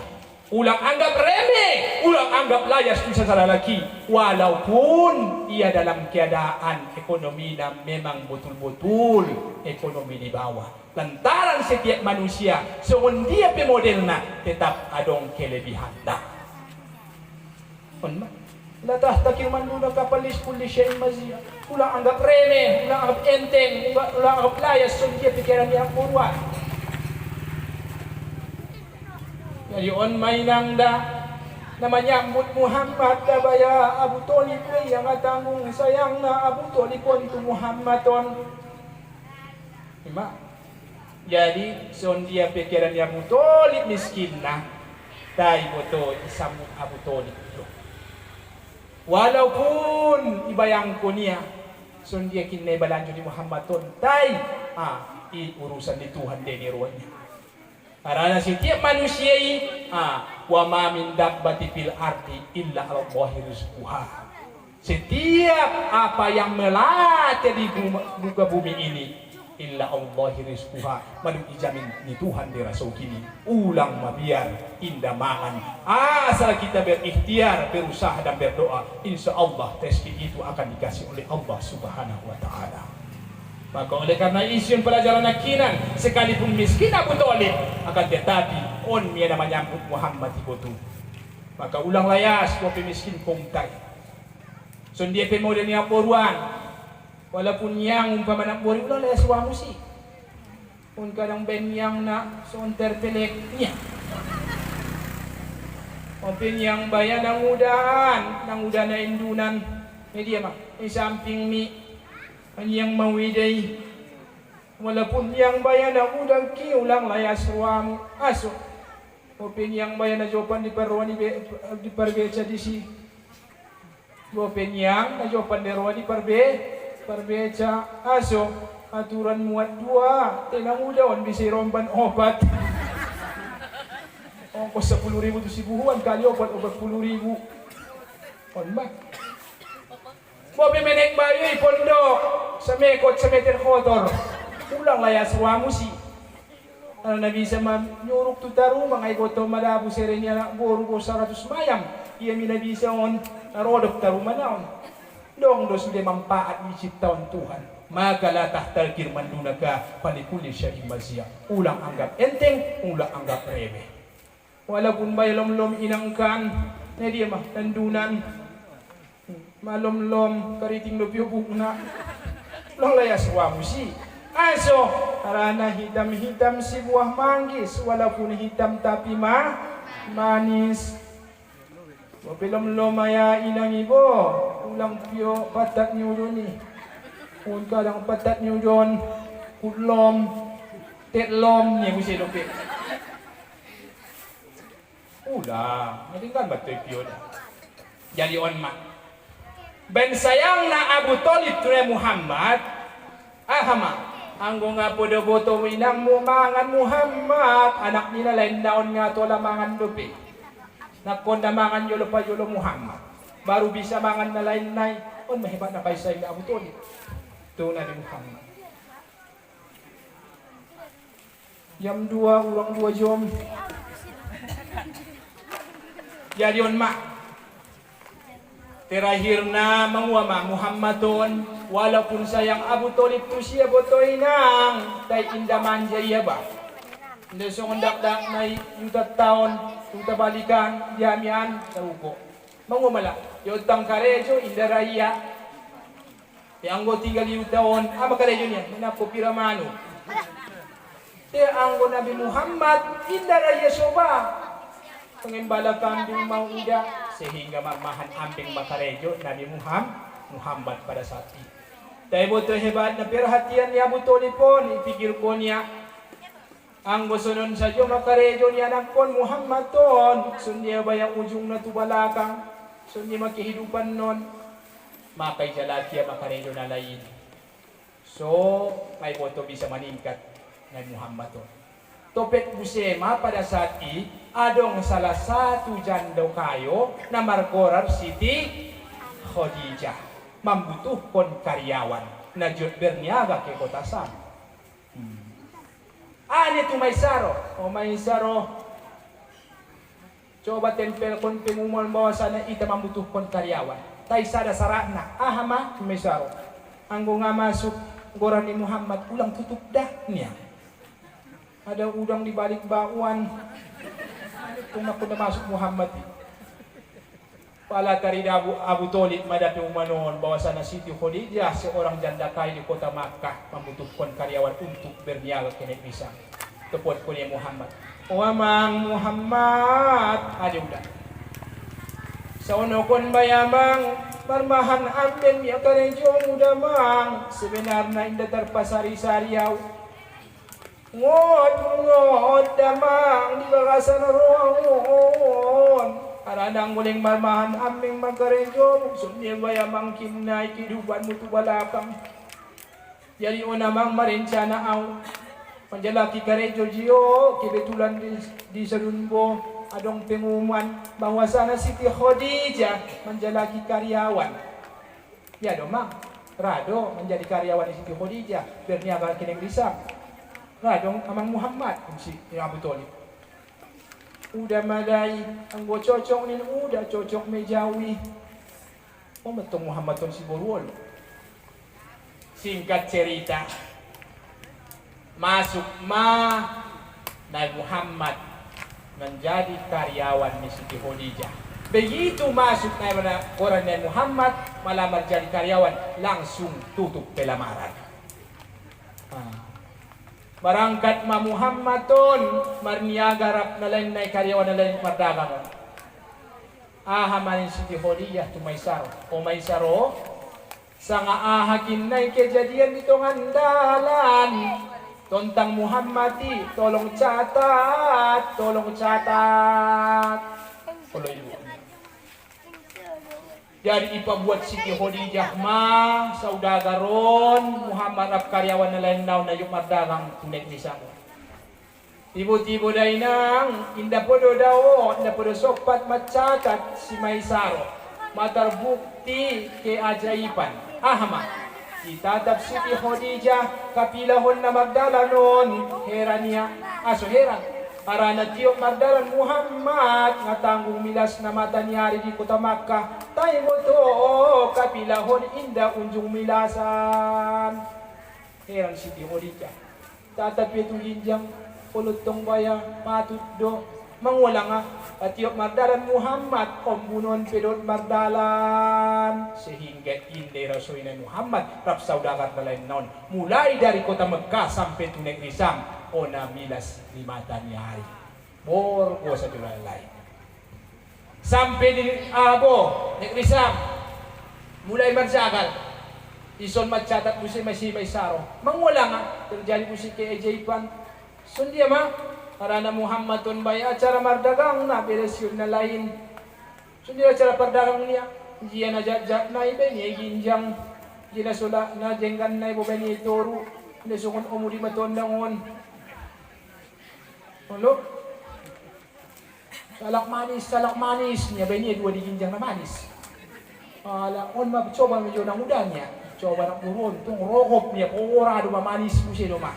Ulang anggap remeh, ulang anggap layas secara lagi walaupun ia dalam keadaan ekonomi memang betul-betul ekonomi di bawah. Lantaran setiap manusia seorang dia pemodelna tetap adong kelebihan dah. La tahtakir mandunaka palikulli syai'in maziyah. Ulang anggap remeh, ulang anggap enteng, ulang anggap layas, so dia pikiran yang kuat. Jadi on mainang dah namanya Muhammad dabaya Abu Thalib yang tanggung sayang na Abu Thalib itu Muhammad on. Jadi son dia pikiran yang Abu Thalib miskin nah, dai boto isamu Abu Thalib itu. Walaupun ibayang ko niya son dia kinay balanjo ni Muhammad ton tay urusan ni Tuhan din ni ruanya karena setiap manusia wa ma min dabbati fil ardi illa Allahi rizquha setiap apa yang melata di muka bumi ini illa Allahi rizquha madu dijamin ni Tuhan di rasul kini ulang mabiar indah mangan asal kita berikhtiar berusaha dan berdoa insya Allah rezeki itu akan dikasih oleh Allah subhanahu wa ta'ala. Maka oleh karena isu pelajaran akinan sekalipun miskin Abu Thalib akan tetapi on dia namanya Muhammad itu maka ulang layas kopi miskin kongkai so dia pemodenya poruan walaupun yang umpama nak bori ulang layas suamu sih pun kadang ben yang nak so terpeleknya opin yang bayar nang udah na indunan dia mah di samping mi yang mawidai walaupun yang bayar nang udah ki ulang layas suamu aso opin yang bayar na jawapan di perwani di perbeca di si opin yang na jawapan di perwani perbeca aso aturan muat dua tenang udah on bisa romban obat ongkos 10.000 tu si buhuan kali obat 10.000 on ba bobe menek bayi pondok samekot sa meter kotor ulang layas wamu si na bisa nyuruk tu taru mga ikoto madabu serenya na boru ko 100 mayam iya mina bisa on rodok taru manaon dong dos dia manfaat di ciptaan Tuhan maka la tahtalkir mandunaka palikuli syai'in maziyah ulang anggap enteng ulang anggap remeh walaupun bayalom-lom inangkan na dia mah tandunan malom-lom kariting lopyo bukna long layas wamu si aso karena hitam-hitam si buah manggis walaupun hitam tapi manis wapilom-lom maya inang ibo ulang pyo patat niyo doon kung kadang patat niyo doon kulom tetlom niya gusto lopi ulang, natinggal ba ito yung piyoda? Jadi on ma. Ben sayang na Abu Talib tunay Muhammad. Ahama. Anggo nga po do boto minang mumangan Muhammad. Anak nila lain daon nga to lamangan lupi. Nakondamangan yulo pa yulo Muhammad. Baru bisa mangan na lain nay. On mahibat na kayo sa Abu Talib. Tunay ni Muhammad. Jam 2, ulang 2 jam. Jadi on mak. Terakhir na mangwama Muhammadon walaupun sayang Abu Talib tu siya botoy nang tay indaman jaya ba. Hindi so ndak-dak na yuta taon yuta balikan jamian sa uko. Mangwamala yutang karejo indaraya. Yang go tinggal yutaon makarejo niya minapo piramano. Te anggo Nabi Muhammad indaraya soba. Pengimbala kambing mau udah sehingga mamahan ambing makarejo Nabi Muhammad pada saat itu. Dahil boto hebat na perhatian ni Abu Talib pon ipikir ko niya ang gusunon sa Diyo makarejo niya nagpon Muhammad ton sunya ba yung ujung na tubalakang sunya makihidupan non makay jalati makarejo na lain. So may boto bisa maningkat na Muhammad ton. Topet Busema pada saat ini adong salah satu janda kayo na markorar Siti Khadijah membutuhkan karyawan na berniaga ke kota Sam. Ani tu Maisaro, Maisaro. Coba tempel kon pengumuman bahwa sana ita membutuhkan karyawan. Tai sada sarana, ahama tu Maisaro. Anggo nga masuk goran ni Muhammad ulang tutup dah niya. Ada udang di balik bakwan. Kung ako na masuk Muhammad. Pala tari Abu Talib madapi umanoon bahwa sana Siti Khadijah seorang janda kaya di kota Makkah membutuhkan karyawan untuk berniaga kena bisa. Tepot ko niya Muhammad. O amang Muhammad. Aja udah. Sa unokon bayamang marmahan amben ya karejo muda mang. Sebenarnya indah terpasari-sariaw. Ngot damang di bakasan roon aradang muling marmahan aming magkarejo sunye bayamang kinay kiduban mo tubalakang jadi unamang marencana aw panjalaki karejo jiyo kibetulan di sadunbo adong pengumuman bahwa sana Siti Khadijah menjalaki karyawan ya domang rado menjadi karyawan di Siti Khadijah berniaga kene bisa Radong amang Muhammad si Abu Talib. Udah madai, anggo cocok nin udah cocok mejawi. Metong Muhammad ton si Borwol. Singkat cerita, masuk Nabi Muhammad menjadi karyawan di Siti Khadijah. Begitu masuk orang Nabi Muhammad melamar jadi karyawan, langsung tutup pelamaran. Barangkat ma Muhammadon marniaga rap na lain na karyawan na lain mardagang. Manin Siti Khadijah tu Maisaro. O Maisaro, sa nga ahakin na kejadian dito ngandalan. Tontang Muhammadi, tolong catat. Jadi ipabuat Siti Khadijah saudagaron Muhammad rap karyawan na lain na yung mardagang tunek ni Samo. Tibo-tibo day nang inda podo sopat macatat si Maisaro. Matarbukti ke ajaiban. Ahma. Itatap Siti Khadijah kapilahon na magdalanon. Heran niya. Heran. Para natiok magdalan Muhammad ngatanggung milas na mata niyari di kota Makkah. Tayo mo to kapilahon inda unjung milasan. Heran Siti Khadijah. Tatapi itu hinjang pulutong baya patut do. Mangulang nga atiok magdalan Muhammad ombunon pedot magdalan. Sehingga hindi rasoy na Muhammad rap saudagar na lain naon. Mulai dari kota Mekah sampai tu negeri Sam. O na milas di mata ni hari. Bor ko sa tulay lain. Sampai di negeri Sam. Mulai magsagal. Ison magcatat mo si Maisaro. Mangwala nga. Terjadi mo si keejaipan. Sundia ma. Para na Muhammadun bay acara mardagang na beresyon na lain. Sundia acara perdagang niya. Dia na jat na ibe ni ginjang dia sula na jenggan na ibo bani toru ni sukon umuri maton nangon. Halo? Salak manis niya bani dua di ginjang na manis. Ala on coba medyo na mudanya. Coba na purun tung rokop niya ora do manis mo siya do ma.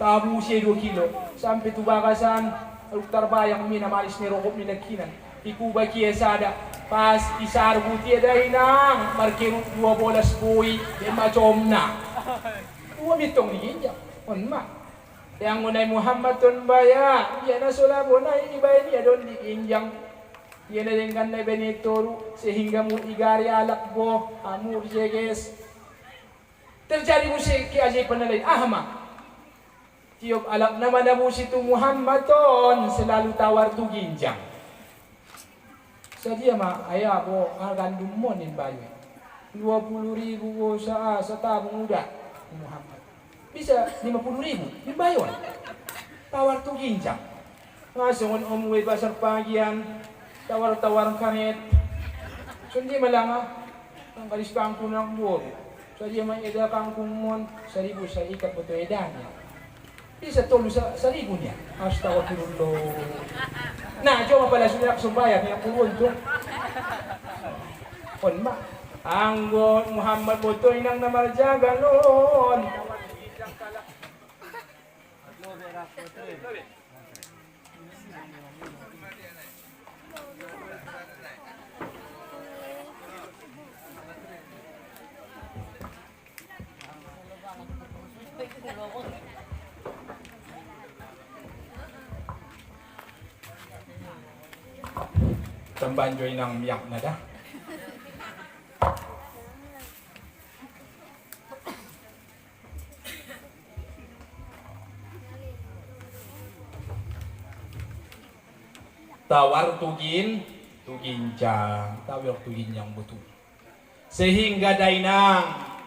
Tabu siya 2 kilo sampai tu bagasan aluktar bayang mina manis ni rokop ni nakinan. Ikuba kia sada pas isar buti ada inang markiru 2 bolas boy de macom na 2 mitong ni ginjang on ma yang unay Muhammad ton baya dia na sulabo na ibay niya don di ginjang dia na dengan na benitoru sehingga mu igari alak bo amur jeges terjadi musik ki ajay panalay ahma tiop alak naman na mo si tu Muhammad ton selalu tawar tu ginjang. Sa dia ayah po gandum mo nin bayo. 20,000 po sa tabong uda ni Muhammad. Bisa 50,000 nin bayo. Tawar to ginjang. Ngason umuwi basar pagian tawar-tawar kanet. Sundi malanga ang kalis kangkong ng buo. Sa dia eda kangkong mon 1,000 sa ikat po to edanya. Bisa tolu sa 1,000 niya. Astagfirullah. Nah, coba pala sudah sumbaya yang purun tu. Onma, anggot Muhammad boto inang namarjaga non. Tambanjoy ng miyak na da. Tawar tugin jang, tawar tugin yang betul. Sehingga dainang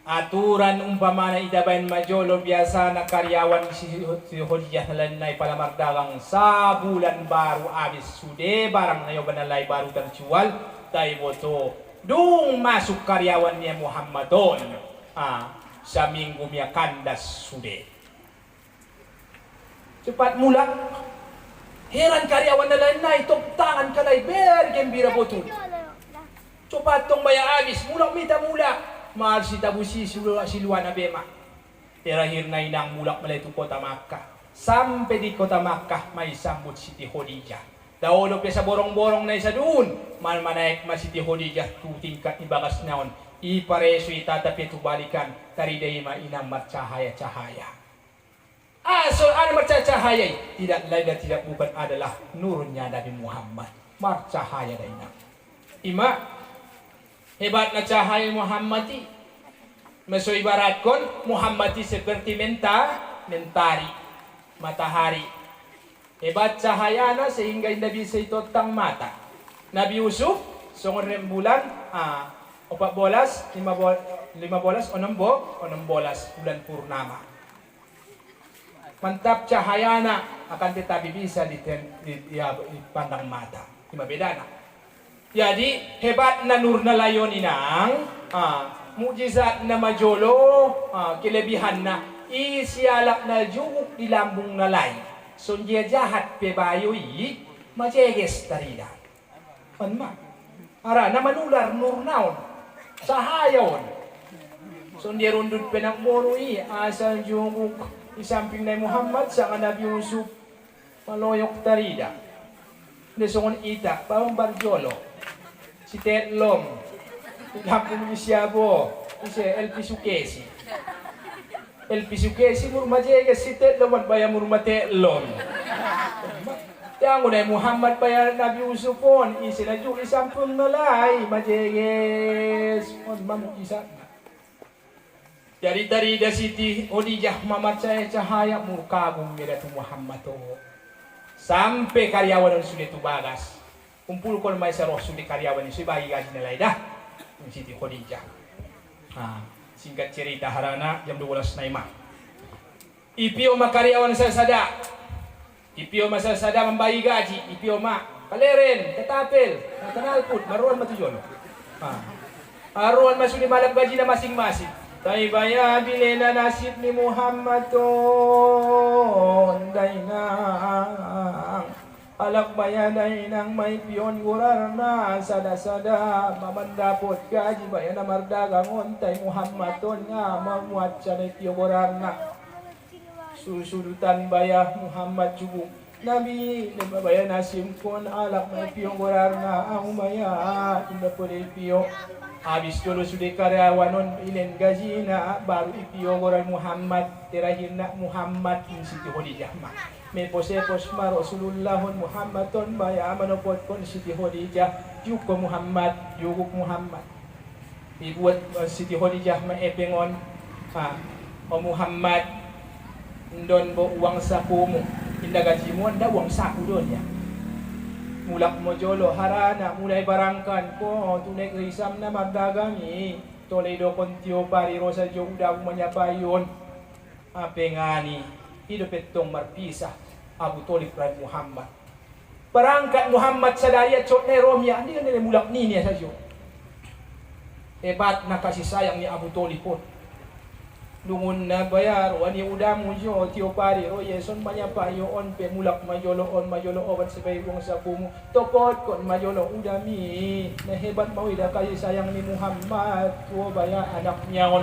aturan umpama na idabayan majolo biasa na karyawan si Hodiyah nalanay palamagdagang sa bulan baru abis sude barang na yoban nalay baru terjual tayo boto dung masuk karyawan niya Muhammadon sa minggu niya kandas sude cepat mulak heran karyawan nalanay tangan kalay bergembira boto cepat tong baya abis mulak mita mulak mahal si tabusi siluan na bema. Terakhir na inang mulak malay itu kota Makkah. Sampai di kota Makkah may sambut Siti Khadijah. Dahulu sa borong-borong na isa doon. Manaik ma Siti Khadijah tu tingkat ni bagas naon. Ipareso itatapi tu balikan. Tariday ma inang marcahaya-cahaya. So ano marcahaya? Tidak lain dan tidak bukan adalah nurnya Nabi Muhammad. Marcahaya na inang. Ima hebat na cahaya Muhammadi. Maso ibarat kon Muhammadi seperti mentari, matahari. Hebat cahaya na sehingga hindi bisa itotang mata. Nabi Yusuf, sungod rembulan, 4 bolas, 5 bolas, 6 bolas, bulan purnama. Mantap cahaya na akan tetapi bisa dipandang mata. Lima beda na. Jadi hebat na nur na layon inang, mukjizat na majolo, kelebihan na isialak na juguk di lambung na lay. So dia jahat pe bayoy, majeges tarida. Panma. Ara na manular nur naon, sahayon. So dia rundut penang moroi asal juguk di samping na Muhammad sa Nabi Yusuf maloyok tarida. Desongon ita, pawang barjolo. Si Tetlom, lampung ni Siabo, si El Pisukesi. El Pisukesi murmajega si Tetlom at baya murmatelom. Tiyango na Muhammad baya Nabi Yusufon, isinadyo isampung nalay, majeges, mamu isa. Jadi tarida Siti Khadijah mamat saya cahaya murkagum miratu Muhammad to. Sampai karyawan yang sudah tubagas. Kumpul kon may sa rosul di karyawan isu bagi gaji nilai dah Siti Khadijah. Singkat cerita harana jam 12 na ima. Ipio ma karyawan sa sada. Ipio ma sa sada membagi gaji. Ipio ma kaleren, tetapel, kanalput, maruan matujon. Aruan masuk di malam gaji na masing-masing. Tay baya bili na nasib ni Muhammad ton dainang. Alak baya dainang may piyon gurar na sada-sada mamandapot gaji baya na mardagangon tay Muhammad ton nga mamuat siya na piyon gurar na. Susudutan baya Muhammad jubuk Nabi nababaya nasim kon alak may piyon gurar na ang umaya inda po piyo. Habis dulu sudah karyawanon ilin gaji na baru ipiyo goran Muhammad terakhir na Muhammad in Siti Khadijah ma me pose ma Rasulullahun Muhammadon baya manopot kon Siti Khadijah yuko Muhammad yuguk Muhammad dibuat Siti Khadijah ma epengon o Muhammad ndon bo uang sakumu inda gaji mo nda uang saku don ya mulak mo jolo harana mulai barangkan ko tunay risam na magdagami Toledo kontio pari rosa jo udah menyapayon apengani hidup petong marpisah Abu Thalib Rai Muhammad barangkat Muhammad sadaya cotne Romya ini kan mulak ni saja hebat na kasih sayang ni Abu Thalib pun lungun na bayar wani udamu jo tio pari ro yeson manyapayo on pe mulak majolo obat sebay wong sakumu topot kon majolo udami na hebat mawida kayo sayang ni Muhammad tuo baya anak niyaon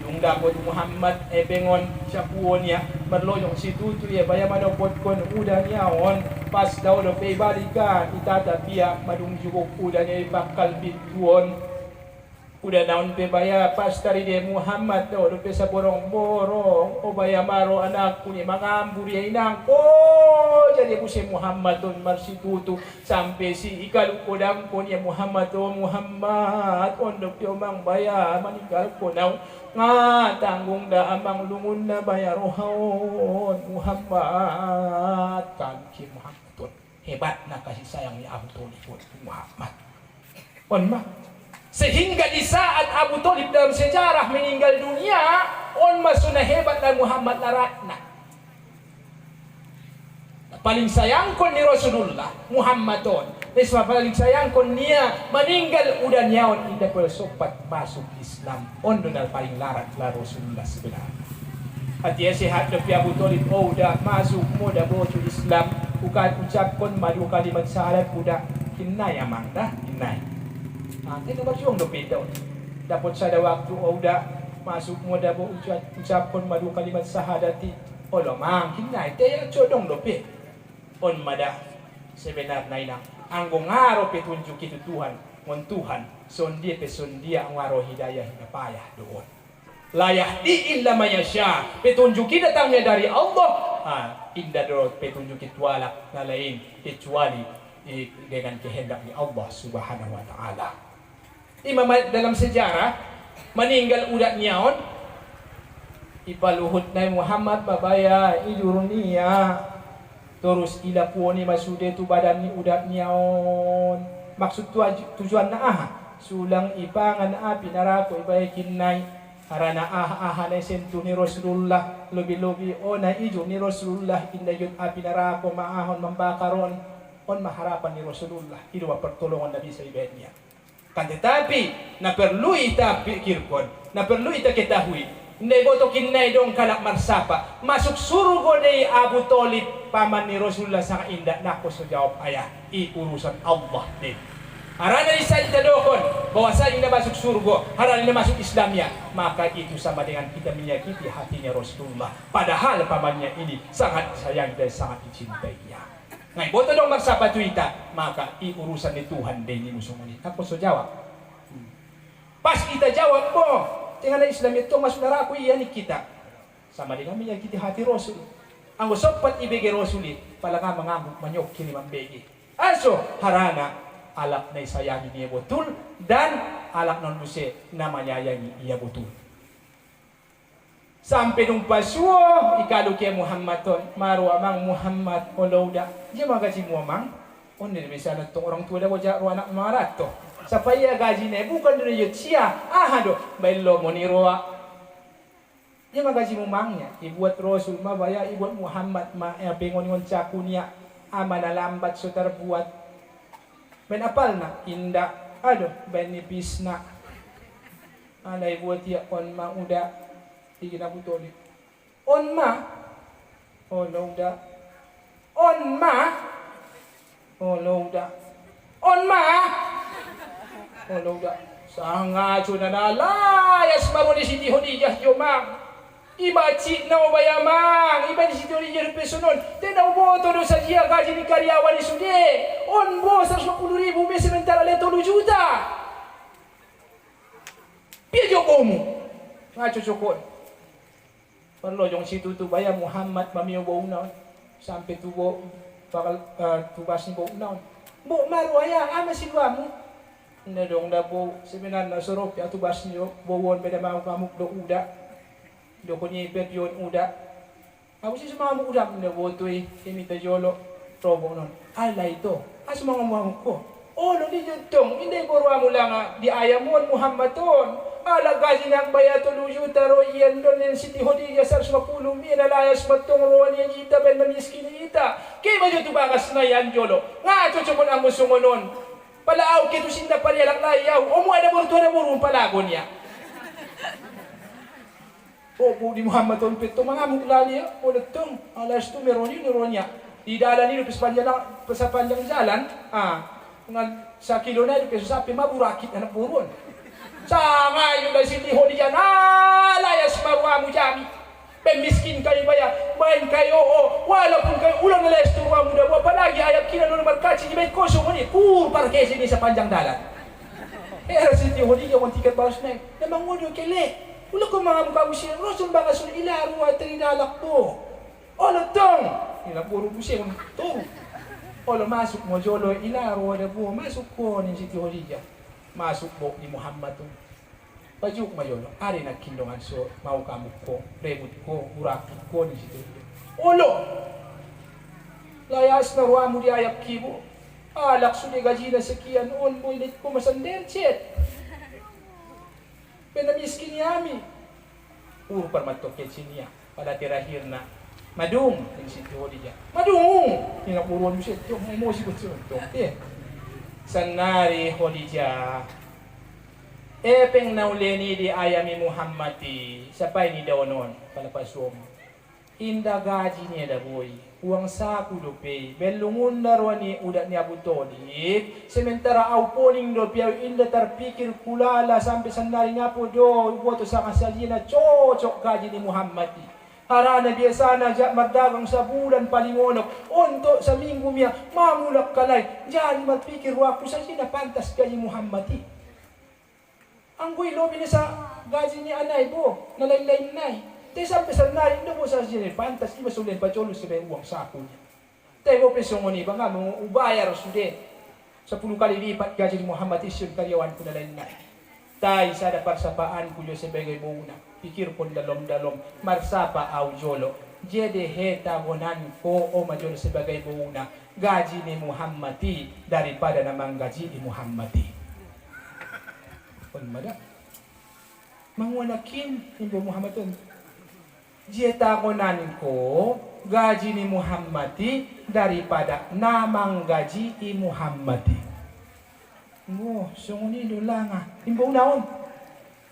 yung dapat Muhammad epengon siyapuon niya marloyong si tutu ya baya manopot kon uda niyaon pas daw do pe balikan itatapia madungjugok uda niya bakal bituon udah daun pe baya pas tari de Muhammad do pe sa borong-borong o baya maro anak ni mangambur ya inang jadi musim Muhammad ton marsitutu sampai si ikal kodam kon ya Muhammad on do pe mang baya maninggal ko naw nga tanggung da amang lungun na baya rohaon Muhammad kan ki Muhammad ton hebat na kasih sayang ni Abu Thalib Muhammad on mah sehingga di saat Abu Thalib dalam sejarah meninggal dunia, on masuna hebat dan Muhammad laratna. Paling sayang kon ni Rasulullah Muhammadon. Nesma paling sayang kon niya meninggal udah nyaon indah bersopat masuk Islam. On donal paling larat lah Rasulullah sebenarnya. Hati sehat tapi Abu Thalib udah masuk muda bocu Islam. Bukan ucap kon madu kalimat syahadat udah kinai amang dah kinai. Itu berjuang do pedaw. Dapat sada waktu udah masuk moda bo ucapon madu kalimat sahadati. Olo mang kinai te codong do pe. On mada sebenarnya ina anggo ngaro petunjuk itu Tuhan, mon Tuhan sondia pe sondia ngaro hidayah na payah doon. Layah di illa mayasya. Petunjuk datangnya dari Allah. Indah do petunjuk itu alak na lain kecuali dengan kehendak Allah Subhanahu wa taala. Imam dalam sejarah meninggal udat nyaon ipaluhut na Muhammad babaya idurnia terus ila puoni masude tu badan ni udat nyaon maksud tujuan na sulang ipangan api narako ibay kinay harana na sentu ni Rasulullah lobi-lobi na ijo ni Rasulullah indayot api narako maahon mambakaron on maharapan ni Rasulullah itu pertolongan Nabi sa ibadnya. Kan tetapi na perlu ita pikirkan, na perlu ita ketahui. Hindi boto kinay dong kalak marsapa. Masuk surga ni Abu Thalib paman ni Rasulullah sa inda nako so jawab ayah urusan Allah din. Harana isa itadokon bahwa sa inda masuk surga, harana inda masuk Islamnya, maka itu sama dengan kita menyakiti hatinya Rasulullah. Padahal pamannya ini sangat sayang dan sangat dicintainya. Ngay boto dong marsapa tuita, maka urusan ni Tuhan din ni musuh ni. Ako so jawab. Pas kita jawab po, tingnan na Islam ito masuk narako iyan ni kita. Sama dengan menyakiti hati Rasul. Ang sopat ibigay Rasul, pala nga mangamuk manyok kini mambegi. Also, harana alak na isayangi niya betul dan alak non muse na manyayangi iya betul. Sampai nung pasuo ikalu kay Muhammadon maro amang Muhammad olauda dia magaji mo amang on ni bisa na tong orang tua da boja ro anak marat to sapaya gaji ne bukan dari sia do bailo moniroa dia magaji mo mangnya ibuat Rasul mabaya ibuat Muhammad ma pengon ngon cakunya amana lambat so terbuat men apal na inda Aduh, benipis na. Alay buat ya on ma uda. Tingin Abu Thalib. On ma. Oh uda. On ma. Oh uda. On ma. Oh uda. Sanga chuna na layas maro ni Siti Khadijah yo mang. Iba cik na bayamang, iba di situ dia pesonon. Tidak boto do saja gaji ni karyawan ni sude. On bos 150,000 mes sementara le 3 juta. Pia jokomu. Ngaco cokot. Perlu jong situ tu bayar Muhammad mamio bau naon. Sampai tu bo bakal tugas ni bau naon. Bo maru aya ama silwamu. Ina dong dabo sebenarnya sorok ya tugas ni bawon beda mau kamu do uda. Doko ni ipet yon uda. Aku sih semua mau uda menda botoi imita jolo robo non. Ala itu. Asma ngomong ko. Oh lo di jentong. Indai baru amulanga di ayamon Muhammad ton. Ala gaji nak bayar 3 juta royan don yang Siti Khadijah 150 min alayas matong roan yang kita ben miskin kita. Kay bajo tu bagas na yan jolo. Nga cocokon ang musungonon. Palaaw kito sinda palialak layaw. Omo ada burung palagon ya. Oh, di Muhammad on pito mga muklali o nagtong alas to meron niya di dalan ni sa panjang jalan mga sa kilo na kasi sa maburakit anak buron sanga yung dahil Siti Khadijah layas maruamu jami pemiskin kayo baya main kayo wala pun kayo ulang na layas turuamu daw palagi ayat kinano na markachi di may koso mo ni para kasi ni sa panjang dalan Siti Khadijah kung tiket balas na namang ulo kele ulo ko mga mukha mo siya, Rasul baka sun ilaru at rinalak po. Olo tong! Ilapuro po siya, tong. Olo masuk mo, jolo, ilaru at po. Masuk po ni Siti Khadijah. Masuk po ni Muhammad to. Pajuk mo jolo, ari nagkindongan so, maukamuk ko, rebut ko, urakit ko ni Siti Khadijah. Olo! Layas na ruwa mo di ayap kibo. Alak suni gaji na sekian, on mo init ko masander, chet. Penamiskin yami. Parmatok ke sini ya. Pada terakhir na madung in Siti Khadijah. Madung. Pinapuruan mo siya. Ito, may emosi ko siya. Ito. Sanari Khadijah. Epeng nauleni di ayami Muhammadi. Sapay ni daw noon. Palapasom. Inda gaji niya da boy. Uang saku dope, belungun darwani udat ni Abu Thalib. Sementara au poning do piau inda terpikir kulala sampai sandari ngapo do buat sa kasalina cocok gaji ni Muhammad. Harana biasa na magdagang sa bulan palingonok untuk sa minggu miya mamulak kalay. Jadi magpikir waku sa sina pantas gaji Muhammad. Ang guy lobi ni sa gaji ni anay bo, nalain-lain nay. Tapi sampai sandari ndo mo sa sini pantas iba sulen pa cholo sa uang saku niya. Tayo pesong ni ba nga mo ubayar sude 10 kali lipat gaji ni Muhammad isyun karyawan ko na lain na. Tay sa daparsapaan ko yo sebagai muna. Pikir pun dalom-dalom marsapa au jolo. Jede heta gonan ko o majolo sebagai muna gaji ni Muhammadi daripada namang gaji ni Muhammadi. Pun mada. Mangwanakin Ibu Muhammad on. Jeta konan ko gaji ni Muhammadi daripada namang gaji i Muhammadi. Oh, sunguni dulanga. Imbo naon.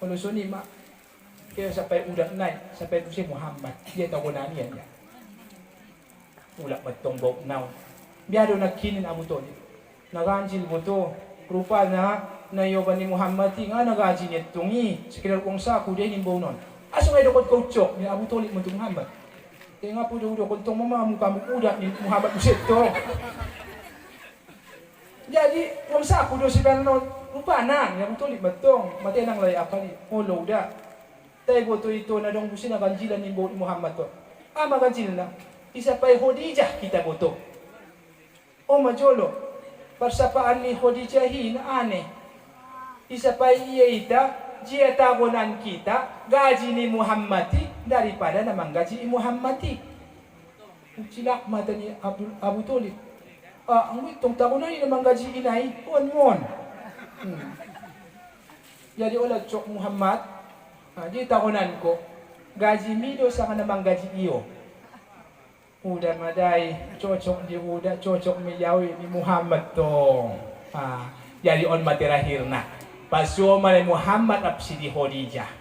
Kalau suni mak. Kaya sampai udah naik sampai tu si Muhammad. Jeta konan yan ya. Ulak betong bau naon. Biado nakinin Abu Thalib. Naganjil boto rupa na yoban ni Muhammadi nga nagaji niya tungi. Sekitar kong saku dia imbo non. Aso ngay dokot kocok ni Abu Thalib untuk Muhammad. Kaya nga po daw kontong mama muka mukuda ni Muhammad Musid to. Jadi, wang saku daw si Bernon, lupa na, ni Abu Thalib batong, mati nang lay akali, olo da. Tayo po ito na dong busin na ganjilan ni Muhammad to. Maganjilan na, isa pa'y Khadijah kita po to. O majolo, parsapaan ni Khadijah na ane. Isa pa'y iya ita, jia tagonan kita gaji ni Muhammadi daripada namang gaji Muhammadi. Cilak mata ni Abu Thalib. Ang itong tagonan ni namang gaji inay on. Jadi olah cok Muhammad. Di tagonan ko gaji mido sa namang gaji iyo. Udah madai cocok di udah cocok miliawi ni Muhammad tong. Jadi on matirahirna. Pasuma Muhammad ap Siti Khadijah.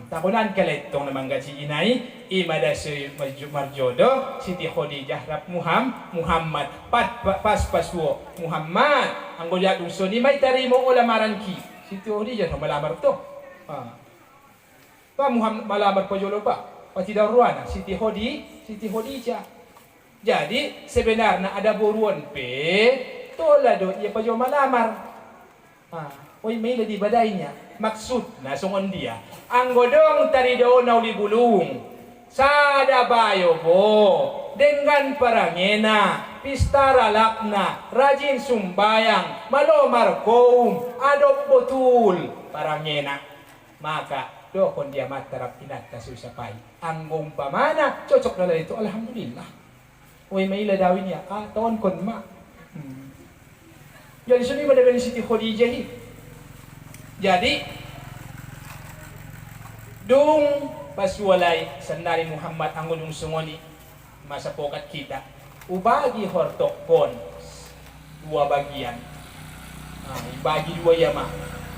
Takunan kaletong naman gaji inay imada si marjodo Siti Khadijah rap Muhammad pas paswo Muhammad ang gulya dong so ni may tarimo o lamaran ki Siti Khadijah no malamar to pa Muhammad malamar pa jolo pa pati daruan Siti Khadijah. Jadi sebenarnya ada buruan pe tola do ia pa jolo malamar oy may ladi badainya maksud na sungon dia ang godong tari daw na ulibulung sada bayo po dengan parangena pistara lakna rajin sumbayang malomar koum adop betul parangena maka dokon dia matarap inat kasusapay ang umpamana cocok na itu alhamdulillah oy may ladawin niya tahun kon ma jadi suni madagani Siti Khadijah jadi dung paswalay sandali Muhammad ang ulung sungoni masa pokat kita ubagi hortok pon dua bagian ibagi dua yama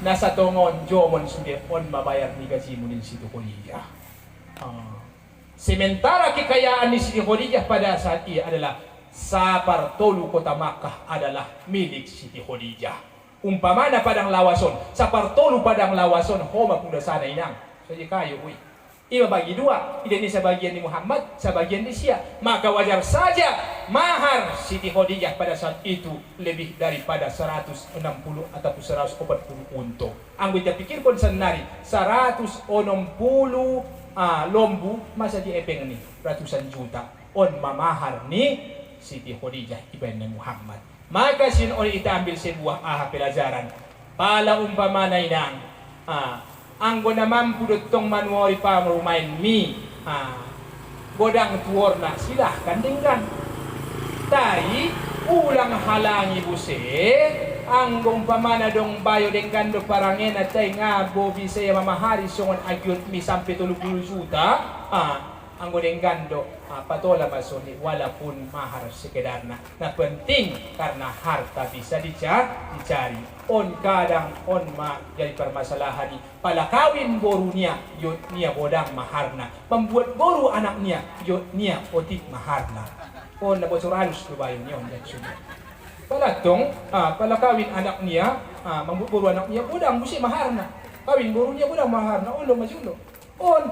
nasa tongon jomon sudah on mabayar ni gaji munin Siti Khadijah. Sementara kekayaan ni Siti Khadijah pada saat ini adalah sapartolu kota Makkah adalah milik Siti Khadijah. Umpamana padang lawason, sapartolu padang lawason, homa kuda sana inang. Jadi kayu, Ima bagi dua, ini sebagian di Muhammad, sebagian di Sia. Maka wajar saja mahar Siti Khadijah pada saat itu lebih daripada 160 atau 140 unto. Ang kita pikir pun senari 160 lombu masa di epeng ni ratusan juta on mamahar ni Siti Khadijah ibn Muhammad. Maka sin oleh kita ambil sebuah pelajaran. Pala umpama na inang, anggo na mampu dotong manuori pa marumain mi, godang tuorna silahkan dengan. Tai ulang halangi buse, anggo umpama na dong bayo dengan do parangena tay nga bo bisaya mamahari songon agyot mi sampai 30 juta, anggo dengan do patola masoni walaupun mahar sekedarna na penting karena harta bisa dicari on kadang on jadi permasalahan palakawin borunya yot nia bodang maharna membuat boru anaknya yot nia otik maharna on na bocor halus tubayong yon dan sudah palatong palakawin anaknya membuat boru anaknya bodang musi maharna kawin borunya bodang maharna ulo majulo on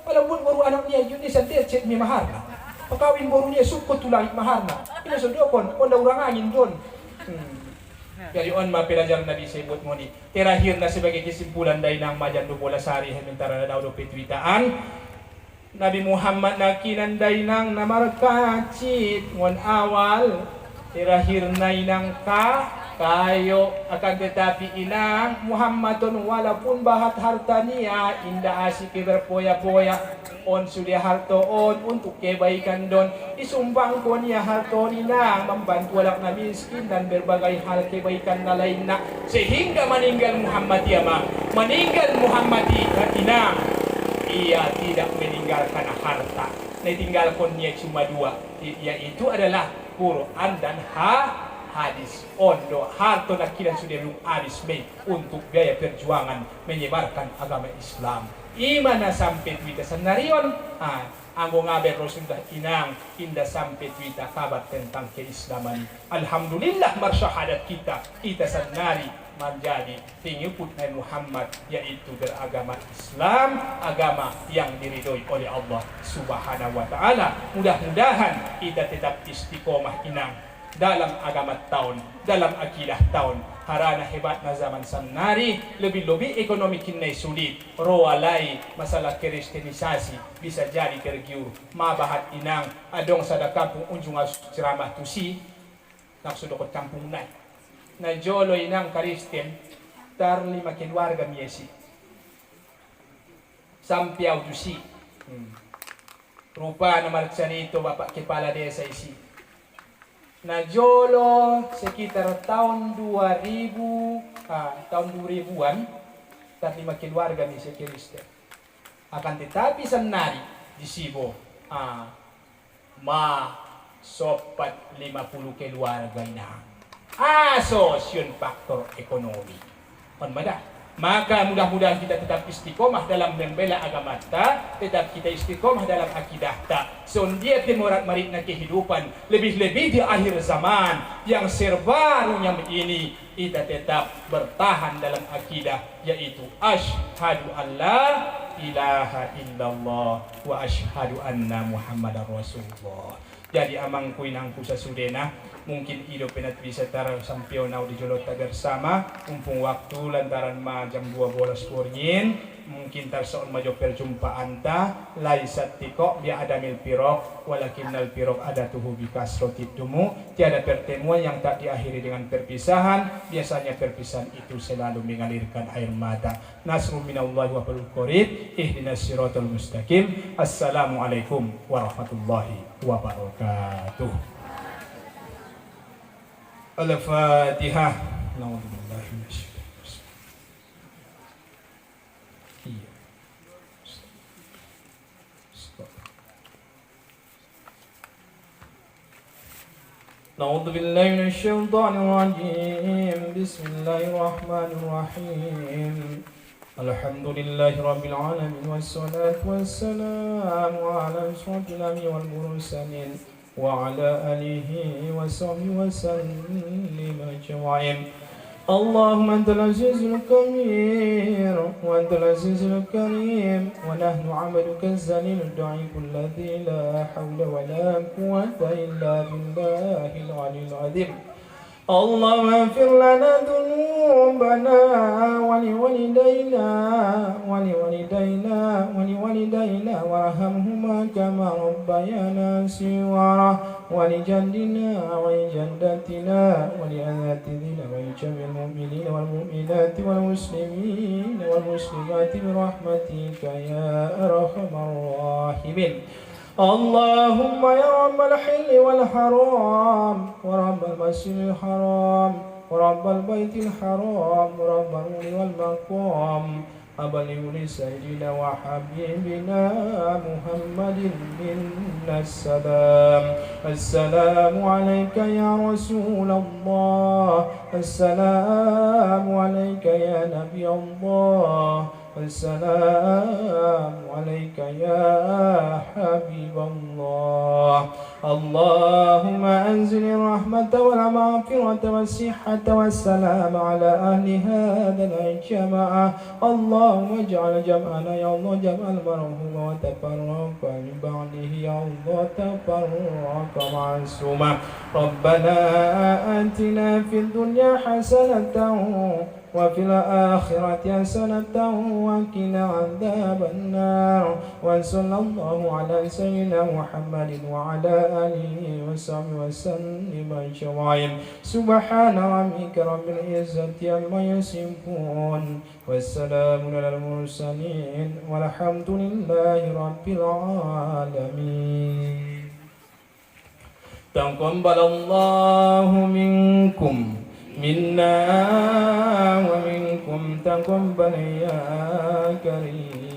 palabut boru anaknya yun ni santir cek mi maharna pakawin borunya sukot tulangit maharna ini sodokon onda urang angin don Jadi on mapelajar Nabi sebut moni terakhir na sebagai kesimpulan dari nang majan do bola sari hementara daw do petwitaan Nabi Muhammad nakinan day nang namarkacit ngon awal terakhir na inang kayo akan tetapi inang Muhammadun walaupun bahat harta niya indah asik berpoya-poya on sudah harta on untuk kebaikan don isumbang ko niya harta ninang membantu anak na miskin dan berbagai hal kebaikan na lain na sehingga meninggal Muhammad meninggal Muhammad inang ia tidak meninggalkan harta ditinggalkan niya cuma dua yaitu adalah Quran dan hadis ondo harto nakilan sudah belum hadis untuk biaya perjuangan menyebarkan agama Islam imana sampai tuita senarion anggo ngaber Rasulullah inang indah sampai tuita kabar tentang keislaman alhamdulillah marsyahadat kita senari menjadi pengikut Nabi Muhammad yaitu beragama Islam agama yang diridhoi oleh Allah Subhanahu wa taala mudah-mudahan kita tetap istiqomah inang dalam agama tahun, dalam akidah tahun. Harana hebat na zaman sanari, lebih-lebih ekonomi kinai sulit. Roalai masalah kristenisasi bisa jadi tergiur. Mabahat inang adong sada kampung unjung ceramah tusi nak sudokot kampung nai. Na jolo inang Kristen tar 5 keluarga miesi. Sampiau tusi. Rupa nama itu bapak kepala desa isi. Najolo sekitar tahun 2000-an tak 5 keluarga ni Kristen. Akan tetapi senari di Sibo sopat 50 keluarga ina. Asosyun faktor ekonomi. On madah. Maka mudah-mudahan kita tetap istiqomah dalam membela agama ta, tetap kita istiqomah dalam akidah ta. So dia temorat maritna kehidupan, lebih-lebih di akhir zaman yang serbarunya ini kita tetap bertahan dalam akidah, yaitu asyhadu alla ilaha illallah wa asyhadu anna muhammadar rasulullah. Jadi amang kuinangku sasudena mungkin hidup penat bisa taruh sampai nau di jolot tagar sama mumpung waktu lantaran jam 12 kurnin mungkin tarsoon majo perjumpaan ta laisat tiko bi adamil pirok walakinnal pirok ada tuhu bikasrotid dumu. Tiada pertemuan yang tak diakhiri dengan perpisahan. Biasanya perpisahan itu selalu mengalirkan air mata. Nasrun minallahi wa fadlun qarib ihdinas siratal mustaqim. Assalamualaikum warahmatullahi wabarakatuh. Al-Fatihah. Na'udzubillahi minasyaitonir rajim. Na'udzubillahi minasyaitonir rajim. Bismillahirrahmanirrahim. Alhamdulillahi rabbil alamin wassalatu wassalamu ala asyrafil anbiya'i wal mursalin وعلى آله وصحبه وسلم أجمعين. اللهم أنت العزيز الكبير وأنت العزيز الكريم ونحن عبدك الذليل الضعيف الذي لا حول ولا قوة إلا بالله العلي العظيم. اللهم اغفر لنا ذنوبنا ولوالدينا وارحمهما كما ربيانا صغارا ولجدنا ولجدتنا ولأساتذتنا ولجميع المؤمنين والمؤمنات والمسلمين والمسلمات برحمتك يا أرحم الراحمين. اللهم يا رب الحل والحرام ورب المسجد الحرام ورب البيت الحرام ورب النور والمقام أبلغ لسيدنا وحبيبنا محمد منا السلام. السلام عليك يا رسول الله. السلام عليك يا نبي الله. السلام عليك يا حبيب الله. اللهم أنزل الرحمة والمغفرة والصحة والسلام على أهل هذا الجماعة. اللهم اجعل جمعنا يا الله جمع المرحوم وتفرق من بعده يا الله تفرق معصوما. ربنا آتنا في الدنيا حسنة وفي الآخرة حسنة وقنا عذاب النار. وصلى الله على سيدنا محمد وعلى آله وصحبه وسلم أجمعين. سبحان ربك رب العزة عما يصفون والسلام على المرسلين والحمد لله رب العالمين. تقبل الله منكم منا ومنكم تقبل يا كريم.